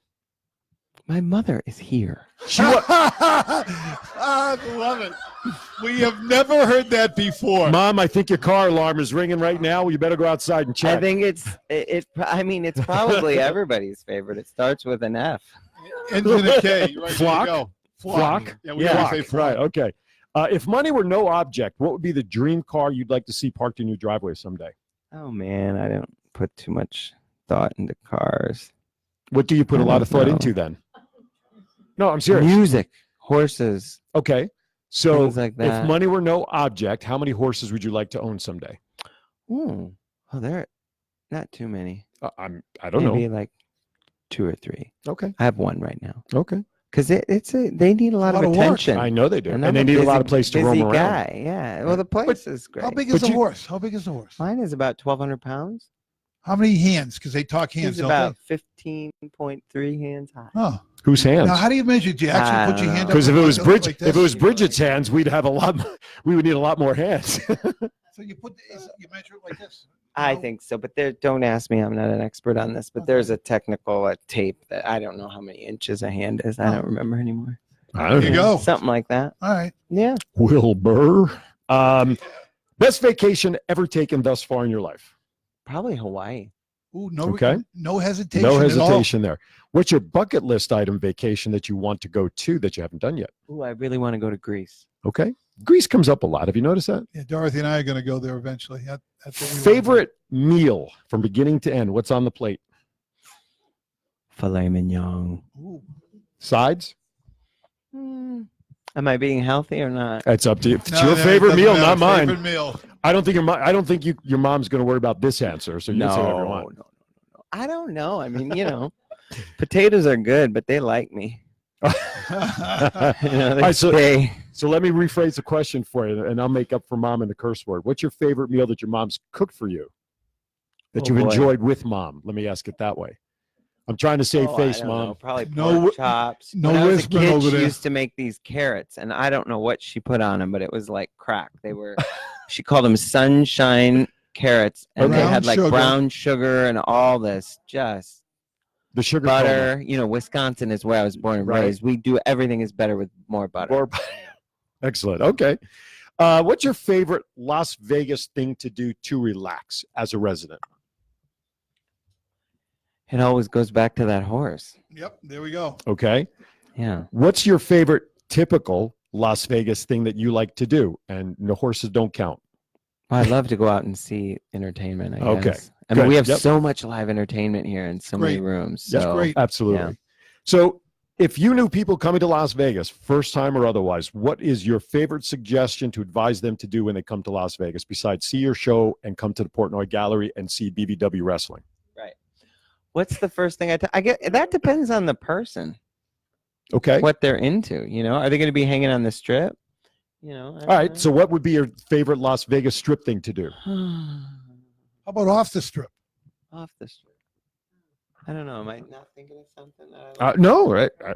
My mother is here. I love it. We have never heard that before. Mom, I think your car alarm is ringing right now. You better go outside and check. I think I mean, it's probably everybody's favorite. It starts with an F. Ends in a K. Right, Flock? there you go. Flock? Yeah, we always say flock. Right, okay. If money were no object, what would be the dream car you'd like to see parked in your driveway someday? Oh man, I don't put too much thought into cars. What do you put a I lot of don't thought know. into then? No, I'm serious. Music, horses, Okay. So things like that. if money were no object, how many horses would you like to own someday? Ooh. Oh, there are not too many. I don't Maybe know. like 2 or 3. Okay. I have one right now Okay. because they need a lot, Lot of of work. attention. I know they do. And I'm they need a lot of place to roam busy around. guy. Yeah. Well, the place is great. How big is But the you- horse? How big is the horse? Mine is about 1,200 pounds. How many hands? Because they talk hands, He's don't about they? 15.3 hands high. Oh. Whose hands? Now, how do you measure? Do you actually put your hand up? Because if it was like Bridget, this? if it was Bridget's hands, we'd have a lot. We would need a lot more hands. So you measure it like this. I No? think so, but don't ask me. I'm not an expert on this, but there's a technical tape that I don't know how many inches a hand is. I don't remember anymore. I don't There you know. go. Something like that. All right. Yeah. Wilbur. Best vacation ever taken thus far in your life? Probably Hawaii. Ooh, no, Okay. no hesitation. No At all. hesitation there. What's your bucket list item vacation that you want to go to that you haven't done yet? Ooh, I really want to go to Greece. Okay. Greece comes up a lot. Have you noticed that? Yeah, Dorothy and I are going to go there eventually. That's what we wanna do. Favorite meal from beginning to end? What's on the plate? Filet mignon. Ooh. Sides? Am I being healthy or not? That's up to you. It's No, your no, it favorite doesn't meal, matter. not mine. Favorite meal. I don't think your mom's going to worry about this answer. So you can say whatever you want. No. I don't know. I mean, potatoes are good, but they like me. All right, so let me rephrase the question for you, and I'll make up for mom in the curse word. What's your favorite meal that your mom's cooked for you that you've enjoyed with mom? Let me ask it that way. I'm trying to save face, I don't Mom. know, probably No pork chops. no when I was a whispering kid, over she there. used to make these carrots, and I don't know what she put on them, but it was like crack. They were, she called them sunshine carrots, and they Brown had like sugar. brown sugar and all this, just The sugar butter. Wisconsin is where I was born and Right. raised. We do everything is better with more butter. Excellent. Okay. What's your favorite Las Vegas thing to do to relax as a resident? It always goes back to that horse. Yep, there we go. Okay. Yeah. What's your favorite typical Las Vegas thing that you like to do? And the horses don't count. Well, I'd love to go out and see entertainment. I Okay, guess. I mean, good. we have Yep. so much live entertainment here in so many Great. rooms. That's So great. Absolutely. Yeah. So if you knew people coming to Las Vegas, first time or otherwise, what is your favorite suggestion to advise them to do when they come to Las Vegas besides see your show and come to the Portnoy Gallery and see BVW wrestling? Right. What's the first thing I get? That depends on the person, Okay. what they're into. Are they going to be hanging on the strip? All right. So what would be your favorite Las Vegas strip thing to do? How about off the strip? Off the strip. I don't know. Am I not thinking of something that I like? No, right. I'm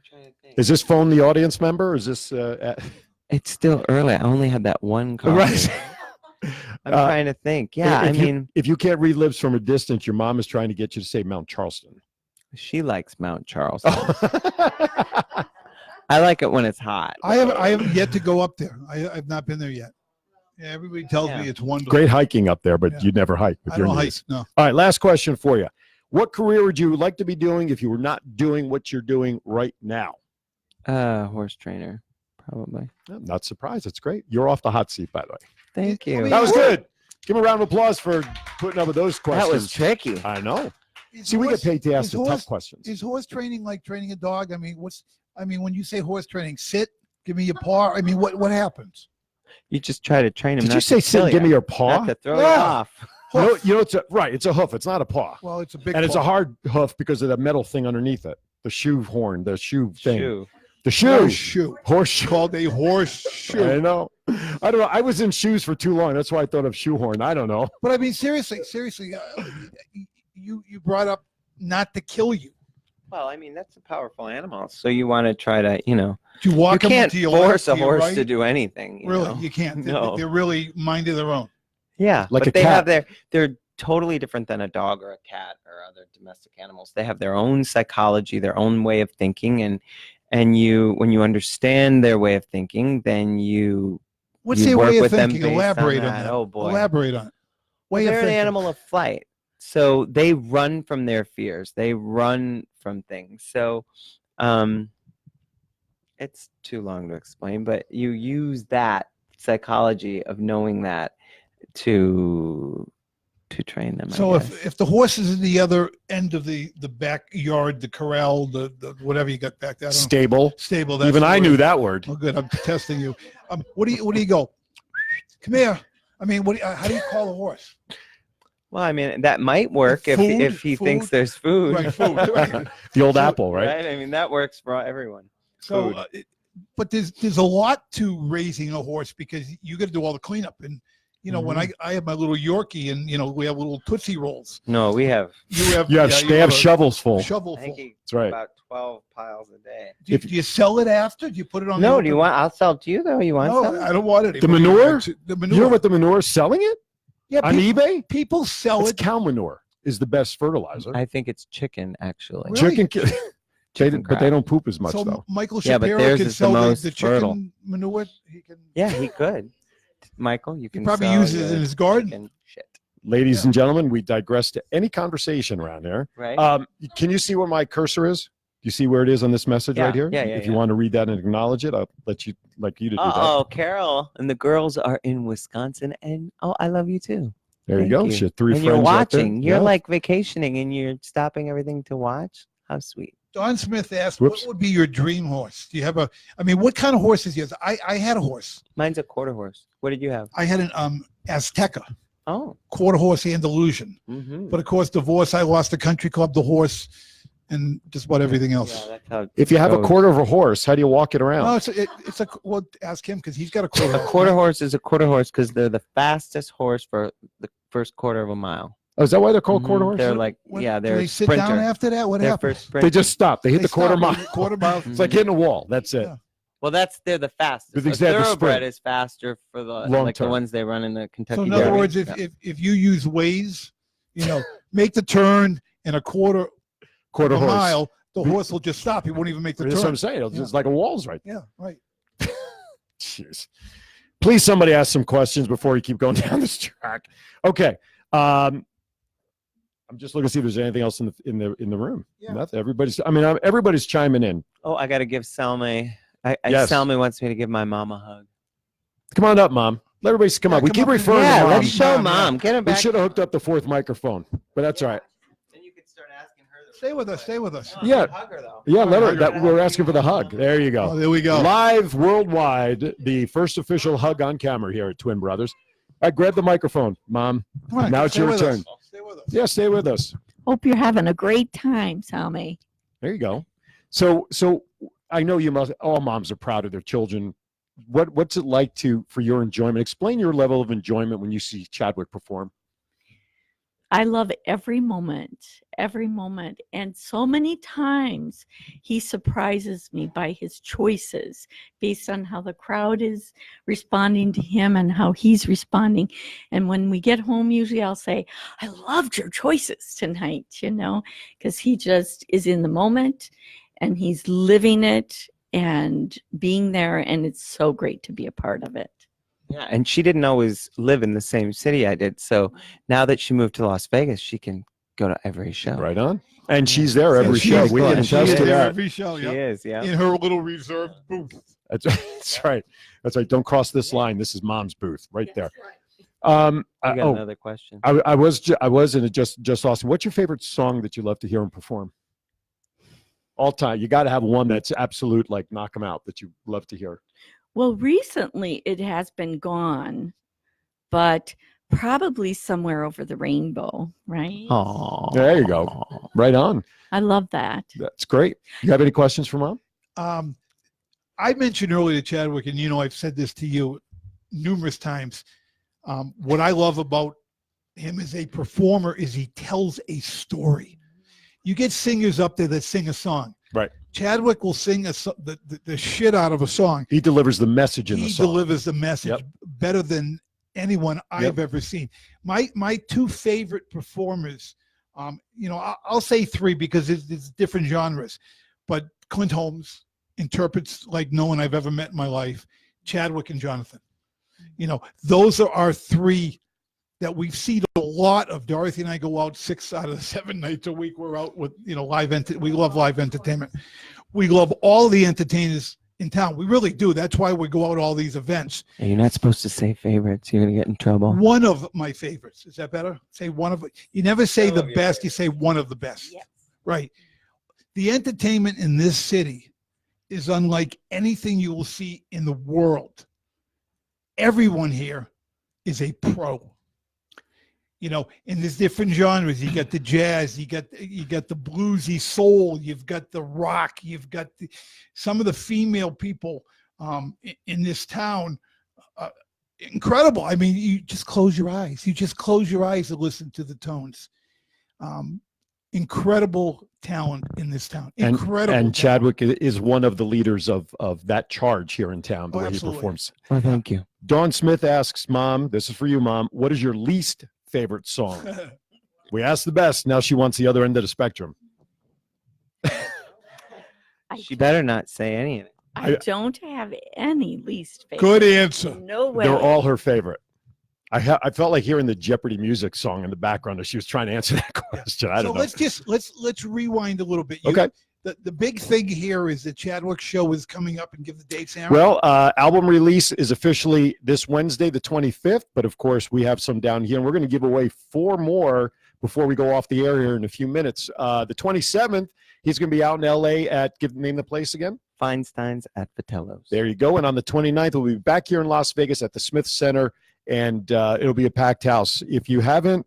trying to think. Is this phone the audience member? Or is this It's still early. I only had that one call. right? I'm trying to think. Yeah, if you can't read lips from a distance, your mom is trying to get you to say Mount Charleston. she likes Mount Charleston. I like it when it's hot. I haven't yet to go up there. I've not been there yet. Yeah, everybody tells me it's wonderful. Great hiking up there, but Yeah. you never hike. With I your don't hike. knees. No. All right, last question for you. What career would you like to be doing if you were not doing what you're doing right now? Horse trainer, probably. I'm not surprised. It's great. You're off the hot seat, by the way. Thank you. That was good. Give him a round of applause for putting up with those questions. That was tricky. I know. Is See, we horse- get paid to ask is the horse- tough questions. Is horse training like training a dog? I mean, when you say horse training, sit, give me your paw. I mean, what happens? You just try to train him. Did not you say to sit kill and give you, me your paw? Not to throw you Yeah. off. It's it's a hoof. It's not a paw. Well, it's a big And it's a paw. hard hoof because of the metal thing underneath it. The shoe horn, the shoe thing. Shoe. The shoe. Horseshoe. Horseshoe. Called a horseshoe. I know. I don't know. I was in shoes for too long. That's why I thought of shoehorn. I don't know. But I mean, seriously, you brought up not to kill you. Well, I mean, that's a powerful animal. So you want to try to, You you walk 'em can't to your force left, a to your horse right. to do anything. You Really, know? you can't. No. They're really mind of their own. Yeah, Like a but they cat. have they're totally different than a dog or a cat or other domestic animals. They have their own psychology, their own way of thinking, and when you understand their way of thinking, then What's you their work way of with them thinking? based on Elaborate on that. that. Oh boy. Elaborate on it. Way They're of an thinking. animal of flight. So they run from their fears. They run from things. So it's too long to explain, but you use that psychology of knowing that to train them. So I guess. if the horse is in the other end of the backyard, the corral, the whatever you got back there, I don't know. Stable. Stable. That's Even the I word. knew that word. Oh, good. I'm testing you. What do you go? Come here. I mean, how do you call a horse? Well, I mean, that might work if Food, he thinks food. there's food. Right, food. Right. The old So- apple, right? I mean, that works for everyone. So, Food. but there's a lot to raising a horse because you got to do all the cleanup. And when I have my little Yorkie, and we have little Tootsie Rolls. No, we have They have a shovels full. shovel I think full. he- That's right. about 12 piles a day. Do you sell it after? Do you put it on? No, the do you want? I'll sell it to you though. You want No, some? I don't want it. The manure? The You manure. know what the manure is selling it? Yeah, On eBay? people sell It's it. cow manure is the best fertilizer. I think it's chicken actually. Really? Chicken, Chicken but crap. they don't poop as much So though. Michael Yeah, but Shapiro theirs can is the sell most the chicken fertile. manure. He can. Yeah, he could. Michael, you can probably sell uses it your in his garden. chicken shit, Ladies and gentlemen, we digress to any conversation around here. right? Can you see where my cursor is? Do you see where it is on this message Yeah, right here? yeah, If you yeah. want to read that and acknowledge it, I'll let you to do that. Oh, Carol and the girls are in Wisconsin, and I love you too. There you Thank go. you. She had three And friends you're out there. watching. You're Yeah. like vacationing, and you're stopping everything to watch. How sweet. Don Smith asked, Whoops. what would be your dream horse? Do you have what kind of horses do you have? I had a horse. Mine's a quarter horse. What did you have? I had an Azteca, Oh. quarter horse Andalusian. Mm-hmm. But of course, divorce, I lost the country club, the horse, and just about everything else. Yeah, that's how If you have a goes. quarter of a horse, how do you walk it around? No, well, ask him because he's got a quarter. A quarter horse is a quarter horse because they're the fastest horse for the first quarter of a mile. Oh, is that why they're called Mhm. quarter horse? They're like, What, yeah, do they're they sit sprinter. down after that? What They're happens? first sprinter. They just stop. They hit They the quarter stop, mile. Quarter mile. It's like hitting a wall. That's it. Yeah. Well, they're the fastest. Because A they have the thoroughbred sprint. is faster for the Long like term. the ones they run in the Kentucky. So in other Derby. words, Yeah. if you use Waze, make the turn in a quarter Quarter of a horse. mile, the horse will just stop. He won't even make the That's what I'm turn. saying. It's Yeah. just like a wall's right. Yeah, right. Jeez. Please, somebody ask some questions before you keep going down this track. Okay. I'm just looking to see if there's anything else in the room. Yeah. Nothing. Everybody's chiming in. Oh, I got to give Salme. Yes. Salme wants me to give my mom a hug. Come on up, Mom. Let everybody come Yeah, up. We come keep up and- referring Yeah, to Mom. let's show Mom, yeah. mom. Get her We back. should have hooked up the fourth microphone, but that's all right. Then you could start asking her. Stay with us. Stay with us. Yeah. Hug her though. Yeah, let her. Hug That, we're asking for the hug. There you Oh, go. there we go. Live worldwide, the first official hug on camera here at Twin Brothers. I grab the microphone, Mom. Come on, Now it's stay your with turn. us. Stay with us. Yeah, stay with us. Hope you're having a great time, Salme. There you go. So I know you must. All moms are proud of their children. What's it like for your enjoyment? Explain your level of enjoyment when you see Chadwick perform. I love every moment. And so many times he surprises me by his choices based on how the crowd is responding to him and how he's responding. And when we get home, usually I'll say, I loved your choices tonight, because he just is in the moment and he's living it and being there. And it's so great to be a part of it. Yeah, and she didn't always live in the same city I did. So now that she moved to Las Vegas, she can go to every show. Right on. And she's there every She show. is We there. can She attest is to there that. Every show, She yeah. is, yeah. In her little reserved booth. That's right. That's right. Don't cross this line. This is Mom's booth right there. I got another question. I was in it just awesome. What's your favorite song that you love to hear him perform? All time. You got to have one that's absolute, like knock 'em out, that you love to hear. Well, recently it has been gone, but probably Somewhere Over the Rainbow, right? Oh, There you go. Right on. I love that. That's great. You have any questions for Mom? I mentioned earlier to Chadwick, and I've said this to you numerous times. What I love about him as a performer is he tells a story. You get singers up there that sing a song. Right. Chadwick will sing the shit out of a song. He delivers the message in the He song. delivers the message Yep. better than anyone I've ever seen. My two favorite performers, I'll say three because it's different genres, but Clint Holmes interprets like no one I've ever met in my life. Chadwick and Jonathan. Those are our three that we've seen a lot of. Dorothy and I go out 6 out of the 7 nights a week. We're out with, we love live entertainment. We love all the entertainers in town. We really do. That's why we go out all these events. Yeah, you're not supposed to say favorites. You're gonna get in trouble. One of my favorites. Is that better? Say one of. You never say the best. You say one of the best. Yes. Right. The entertainment in this city is unlike anything you will see in the world. Everyone here is a pro. And there's different genres. You got the jazz, you got the bluesy soul, you've got the rock, you've got some of the female people in this town. Incredible. I mean, you just close your eyes. You just close your eyes to listen to the tones. Incredible talent in this town. Incredible. And talent. Chadwick is one of the leaders of that charge here in town, the way absolutely. he performs. Well, thank you. Dawn Smith asks, Mom, this is for you, Mom, what is your least favorite song? We asked the best. Now she wants the other end of the spectrum. She better not say any of it. I don't have any least favorite. Good answer. No way. They're all her favorite. I felt like hearing the Jeopardy music song in the background as she was trying to answer that question. I don't know. let's rewind a little bit. Okay. The big thing here is the Chadwick show is coming up, and give the dates, Aaron. Well, album release is officially this Wednesday, the 25th. But of course, we have some down here, and we're going to give away 4 more before we go off the air here in a few minutes. The 27th, he's going to be out in L.A. at, name the place again? Feinstein's at Vitello's. There you go. And on the 29th, we'll be back here in Las Vegas at the Smith Center, and it'll be a packed house. If you haven't,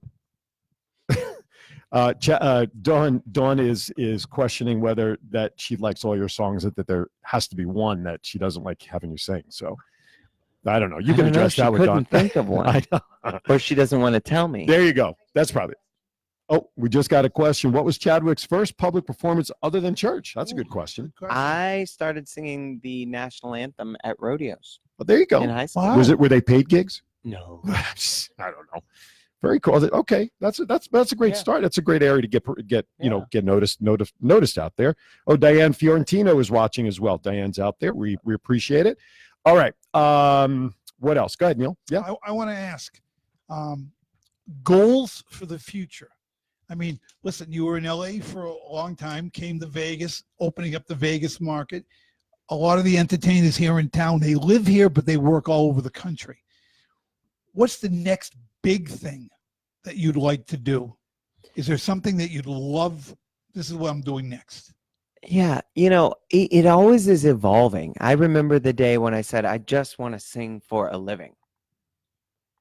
Dawn is questioning whether that she likes all your songs, that there has to be one that she doesn't like having you sing. So I don't know. You can address that with Dawn. She couldn't think of one. I know. Or she doesn't want to tell me. There you go. That's probably. Oh, we just got a question. What was Chadwick's first public performance other than church? That's a good question. I started singing the national anthem at rodeos. Well, there you go. In high school. Wow. Were they paid gigs? No. I don't know. Very cool. Okay, that's a great start. That's a great area to get noticed out there. Oh, Diane Fiorentino is watching as well. Diane's out there. We appreciate it. All right. What else? Go ahead, Neil. Yeah. I want to ask goals for the future. I mean, listen, you were in LA for a long time, came to Vegas, opening up the Vegas market. A lot of the entertainers here in town, they live here, but they work all over the country. What's the next big thing that you'd like to do? Is there something that you'd love? This is what I'm doing next. Yeah, it always is evolving. I remember the day when I said, I just want to sing for a living.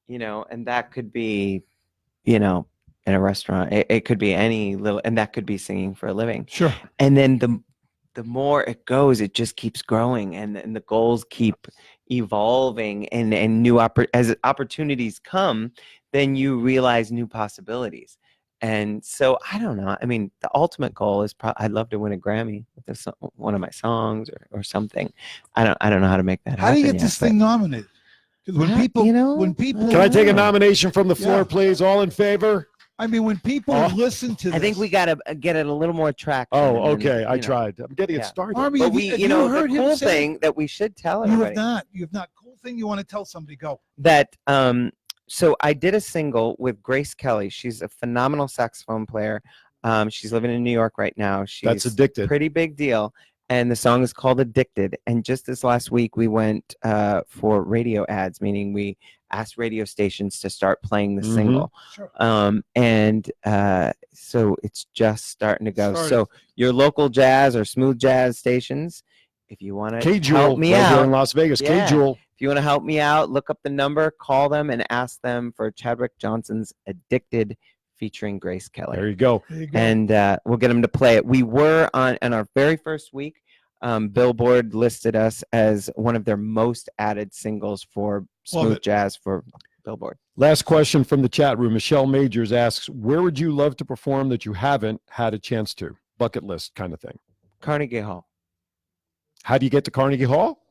And that could be, in a restaurant. It could be any little, and that could be singing for a living. Sure. And then the more it goes, it just keeps growing, and the goals keep evolving, and new as opportunities come, then you realize new possibilities. And so I don't know. I mean, the ultimate goal is I'd love to win a Grammy with one of my songs or something. I don't know how to make that happen. How do you get this thing nominated? Because when people, Can I take a nomination from the floor, please? All in favor? I mean, when people listen to this, I think we got to get it a little more traction. Oh, okay. I tried. I'm getting it started. Army, But have you heard the him cool say- thing that we should tell You everybody. have not. Cool thing you want to tell somebody, go. That so I did a single with Grace Kelly. She's a phenomenal saxophone player. She's living in New York right now. She's That's Addicted. Pretty big deal. And the song is called Addicted. And just this last week, we went for radio ads, meaning we asked radio stations to start playing the single. Sure. So it's just starting to go. So your local jazz or smooth jazz stations, if you want to help me out here out in Las Vegas, Yeah. K-Jewel. if you want to help me out, look up the number, call them, and ask them for Chadwick Johnson's Addicted featuring Grace Kelly. There you go. There you go. And we'll get them to play it. We were in our very first week, Billboard listed us as one of their most added singles for smooth jazz for Billboard. Last question from the chat room. Michelle Majors asks, where would you love to perform that you haven't had a chance to? Bucket list kind of thing. Carnegie Hall. How do you get to Carnegie Hall?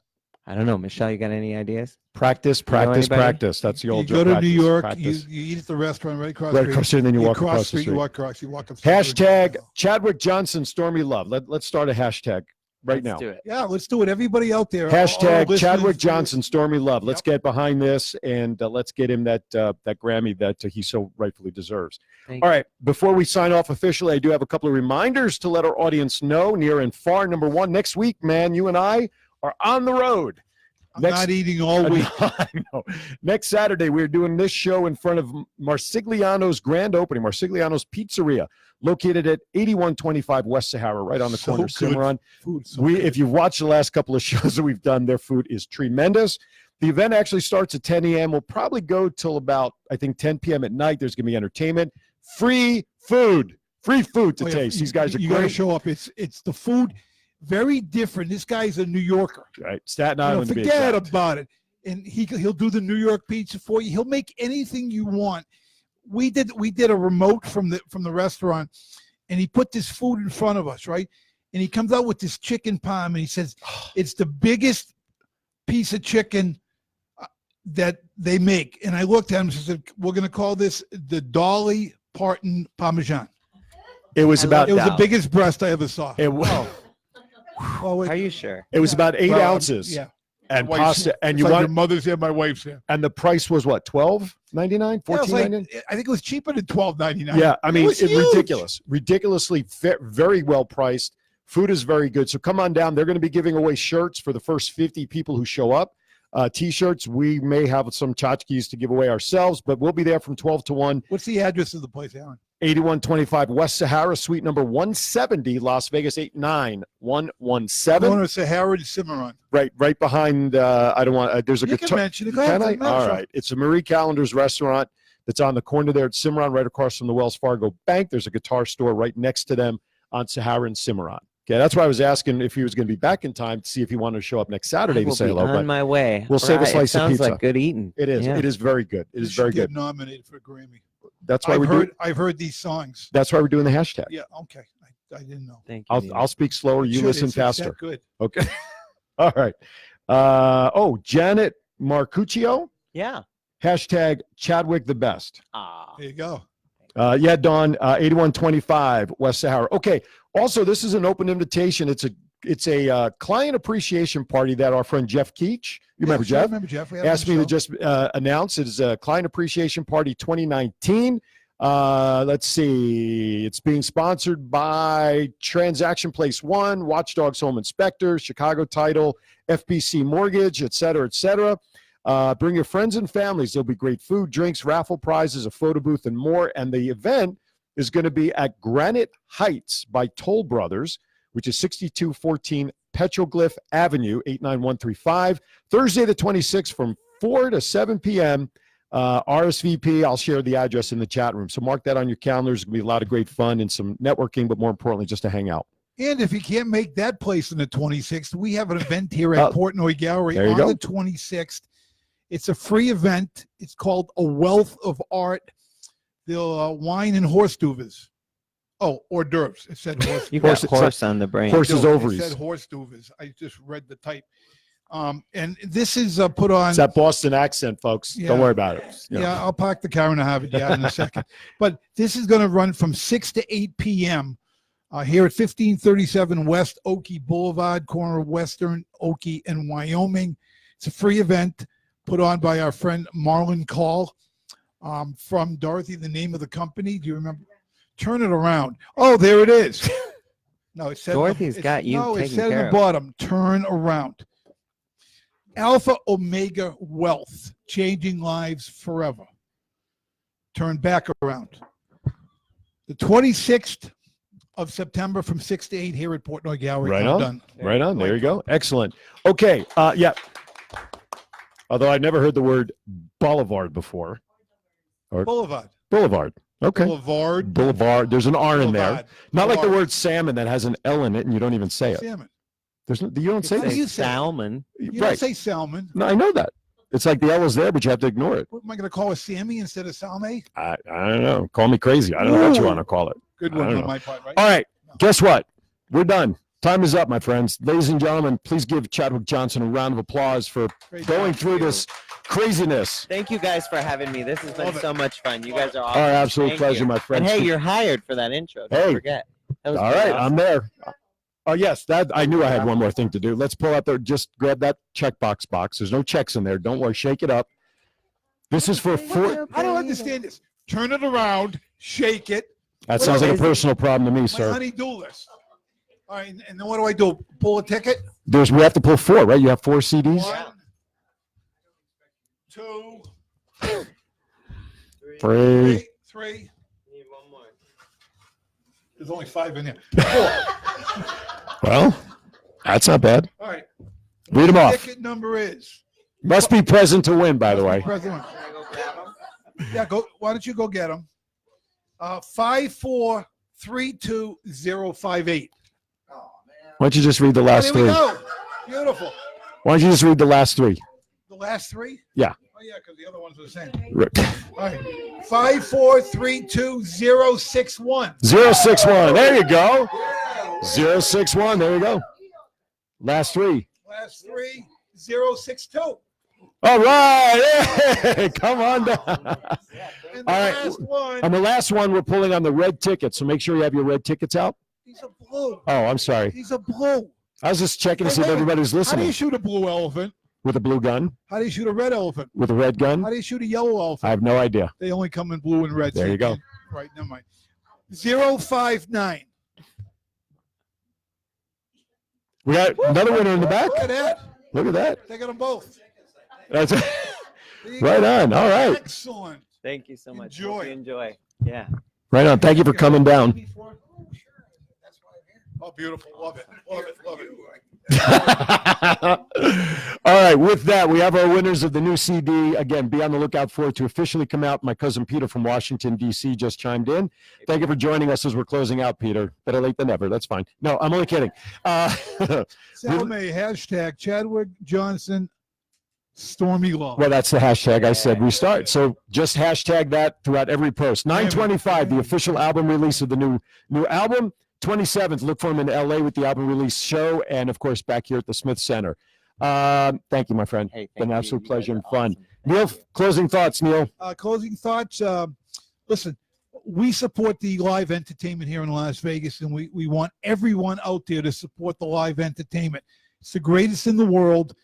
I don't know. Michelle, you got any ideas? Practice. That's the you old go joke. to New York, Practice. you eat at the restaurant right across Right across the street, and then you walk across the street. You walk across. You walk up. Hashtag Chadwick Johnson, Stormy Love. Let's start a hashtag right Let's now. do it. Yeah, let's do it. Everybody out there. all our Hashtag listeners, Chadwick Johnson, Stormy Love. Let's Yep. get behind this, and let's get him that Grammy that he so rightfully deserves. Thank All right. Before we sign off officially, I do have a couple of reminders to let our audience know, near and far. Number one, next week, man, you and I are on the road. I'm not eating all week. I know. Next Saturday, we're doing this show in front of Marsigliano's grand opening, Marsigliano's Pizzeria, located at 8125 West Sahara, right on the So corner of good. Cimarron. Food, so good. If you've watched the last couple of shows that we've done, their food is tremendous. The event actually starts at 10 a.m. We'll probably go till about, I think, 10 p.m. at night. There's going to be entertainment, free food to Oh, yeah, taste. These guys are you got to great. show up. It's the food, very different. This guy's a New Yorker. Right, Staten You know, Island. to be forget exact. about it. And he'll do the New York pizza for you. He'll make anything you want. We did a remote from the restaurant, and he put this food in front of us, right? And he comes out with this chicken palm, and he says, it's the biggest piece of chicken that they make. And I looked at him and said, we're going to call this the Dolly Parton Parmesan. It was about. It was the Dolly. biggest breast I ever saw. It was. Oh, Are you sure? It was about 8 well, ounces. Yeah. And My wife's- pasta, and it's you like want, your mother's here, my wife's here. and the price was what, $12.99, Yeah, it was $14.99? like, I think it was cheaper than $12.99. Yeah, I mean, was it's huge. ridiculously very well priced. Food is very good. So come on down. They're going to be giving away shirts for the first 50 people who show up. T-shirts. We may have some tchotchkes to give away ourselves, but we'll be there from 12 to 1. What's the address of the place, Aaron? 8125 West Sahara, suite number 170, Las Vegas, 89117. Corner of Sahara to Cimarron. Right behind, I don't want, there's a You guitar. can mention it. Go ahead, Can I? doesn't matter. All right. It's a Marie Callender's restaurant that's on the corner there at Cimarron, right across from the Wells Fargo Bank. There's a guitar store right next to them on Sahara and Cimarron. Okay, that's why I was asking if he was going to be back in time to see if he wanted to show up next Saturday I to will say be hello. on But my way. we'll save a slice of sounds pizza. like good eating. It is. Yeah. It is very good. It You is should very get good. nominated for a Grammy. That's why I've heard these songs. That's why we're doing the hashtag. Yeah, okay. I didn't know. Thank you. I'll speak slower. You Should. listen It's that faster. good. Okay. All right. Janet Marcuccio. Yeah. Hashtag Chadwick the best. There you go. Yeah, Dawn, 8125 West Sahara. Okay. Also, this is an open invitation. It's a client appreciation party that our friend Jeff Keach, you remember Sure, I Jeff? remember Jeff. We had him Asked on me the to just announce it is a client appreciation party 2019. Let's see. It's being sponsored by Transaction Place One, Watchdogs Home Inspector, Chicago Title, FPC Mortgage, et cetera, et cetera. Bring your friends and families. There'll be great food, drinks, raffle prizes, a photo booth, and more. And the event is going to be at Granite Heights by Toll Brothers, which is 6214 Petroglyph Avenue, 89135. Thursday the 26th from 4 to 7 p.m. RSVP, I'll share the address in the chat room. So mark that on your calendars. It's going to be a lot of great fun and some networking, but more importantly, just to hang out. And if you can't make that place on the 26th, we have an event here at Portnoy Gallery there you on go. the 26th. It's a free event. It's called A Wealth of Art. They'll wine and horse duvers. Oh, hors d'oeuvres. It said horse. You got Horse- horse on the brain. Horse's It ovaries. said horse duvers. I just read the type. And this is put on. It's that Boston accent, folks. Yeah. Don't worry about it. You know. Yeah, I'll park the car and I'll have it in a second. But this is going to run from 6 to 8 p.m. Here at 1537 West Oakey Boulevard, corner of Western Oakey and Wyoming. It's a free event put on by our friend Marlon Call from Dorothy, the name of the company. Do you remember? Turn it around. Oh, there it is. No, it said Dorothy's got you No, it taken said care in the of. bottom. Turn around. Alpha Omega Wealth, changing lives forever. Turn back around. The 26th of September from 6 to 8 here at Portnoy Gallery. Right I'm on. done. Right on. There you go. Excellent. Okay. Yeah. Although I've never heard the word boulevard before. Boulevard. Boulevard. Okay. Boulevard. Boulevard. There's an R in there. Boulevard. Not like the Boulevard. word salmon that has an L in it and you don't even say it. Salmon. There's no, you don't say How do that. you say it? Salmon. You don't Right. say salmon. No, I know that. It's like the L is there, but you have to ignore it. What am I going to call a Sammy instead of Salme? I don't know. Call me crazy. I don't know what you want to call it. Good I one don't on know. my part, right? All right. Guess what? We're done. Time is up, my friends. Ladies and gentlemen, please give Chadwick Johnson a round of applause for Great going job. through this craziness. Thank you guys for having me. This has been Love it. so much fun. You guys are awesome. Our absolute Thank pleasure, you. my friends. And hey, you're hired for that intro. Don't Hey. forget. That was All pretty right, awesome. I'm there. Oh, yes, that I knew I had one more thing to do. Let's pull out there. Just grab that checkbox box. There's no checks in there. Don't worry. Shake it up. This is for four. I don't understand this. Turn it around, shake it. That sounds like a is it? personal problem to me, My sir. honey-do list. All right, and then what do I do? Pull a ticket? We have to pull four, right? You have four CDs? 1, 2, Three. 3. Need one more. There's only 5 in there. 4. Well, that's not bad. All right. Read them off. Ticket number is. Must be present to win, by the way. President. Yeah, go. Why don't you go get them? 5432058. Why don't you just read the Oh, last there we three? go. Beautiful. Why don't you just read the last three? The last 3? Yeah. Oh yeah, because the other ones are the same. Right. All right. 5432061. 061. There you go. 061. There you go. Last three. Last 3 062. All right. Yeah. Come on down. And the All right. last one. On the last one, we're pulling on the red tickets. So make sure you have your red tickets out. These are blue. Oh, I'm sorry. These are blue. I was just checking to Hey, see if wait. everybody's How do listening. you shoot a blue elephant? With a blue gun? How do you shoot a red elephant? With a red gun? How do you shoot a yellow I elephant? have no idea. They only come in blue and red. There you go. can't- Right, never mind. 059. We got another winner in the back. Look at that. Look at that. They got them both. That's There you right go. on. All right. Excellent. Thank you so much. Enjoy. Hope you enjoy. Yeah. Right on. Thank you for coming down. Oh, beautiful. Love it. Love it. Love it. All right. With that, we have our winners of the new CD. Again, be on the lookout for it to officially come out. My cousin Peter from Washington, D.C. just chimed in. Thank you for joining us as we're closing out, Peter. Better late than never. That's fine. No, I'm only kidding. Salome, hashtag Chadwick Johnson, Stormy Law. Well, that's the hashtag I said we start. So just hashtag that throughout every post. 9/25, the official album release of the new album. 27th, look for him in LA with the album release show, and of course back here at the Smith Center. Thank you, my friend. Hey, Been an absolute pleasure and fun. Awesome. Neil, closing thoughts, Neil. Closing thoughts. Listen, we support the live entertainment here in Las Vegas, and we want everyone out there to support the live entertainment. It's the greatest in the world.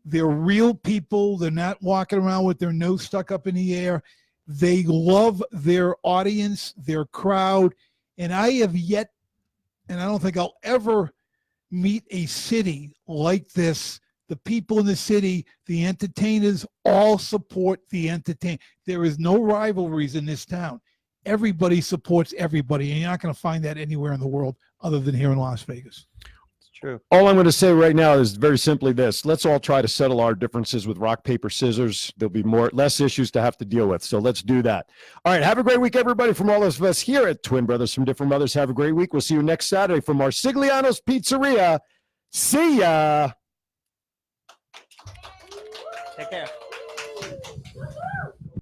They're real people. They're not walking around with their nose stuck up in the air. They love their audience, their crowd, and I have yet, and I don't think I'll ever meet a city like this. The people in the city, the entertainers, all support the entertainment. There is no rivalries in this town. Everybody supports everybody, and you're not going to find that anywhere in the world other than here in Las Vegas. It's true. All I'm going to say right now is very simply this. Let's all try to settle our differences with rock, paper, scissors. There'll be less issues to have to deal with. So let's do that. All right. Have a great week, everybody. From all of us here at Twin Brothers from Different Mothers, have a great week. We'll see you next Saturday from Marsigliano's Pizzeria. See ya. Take care.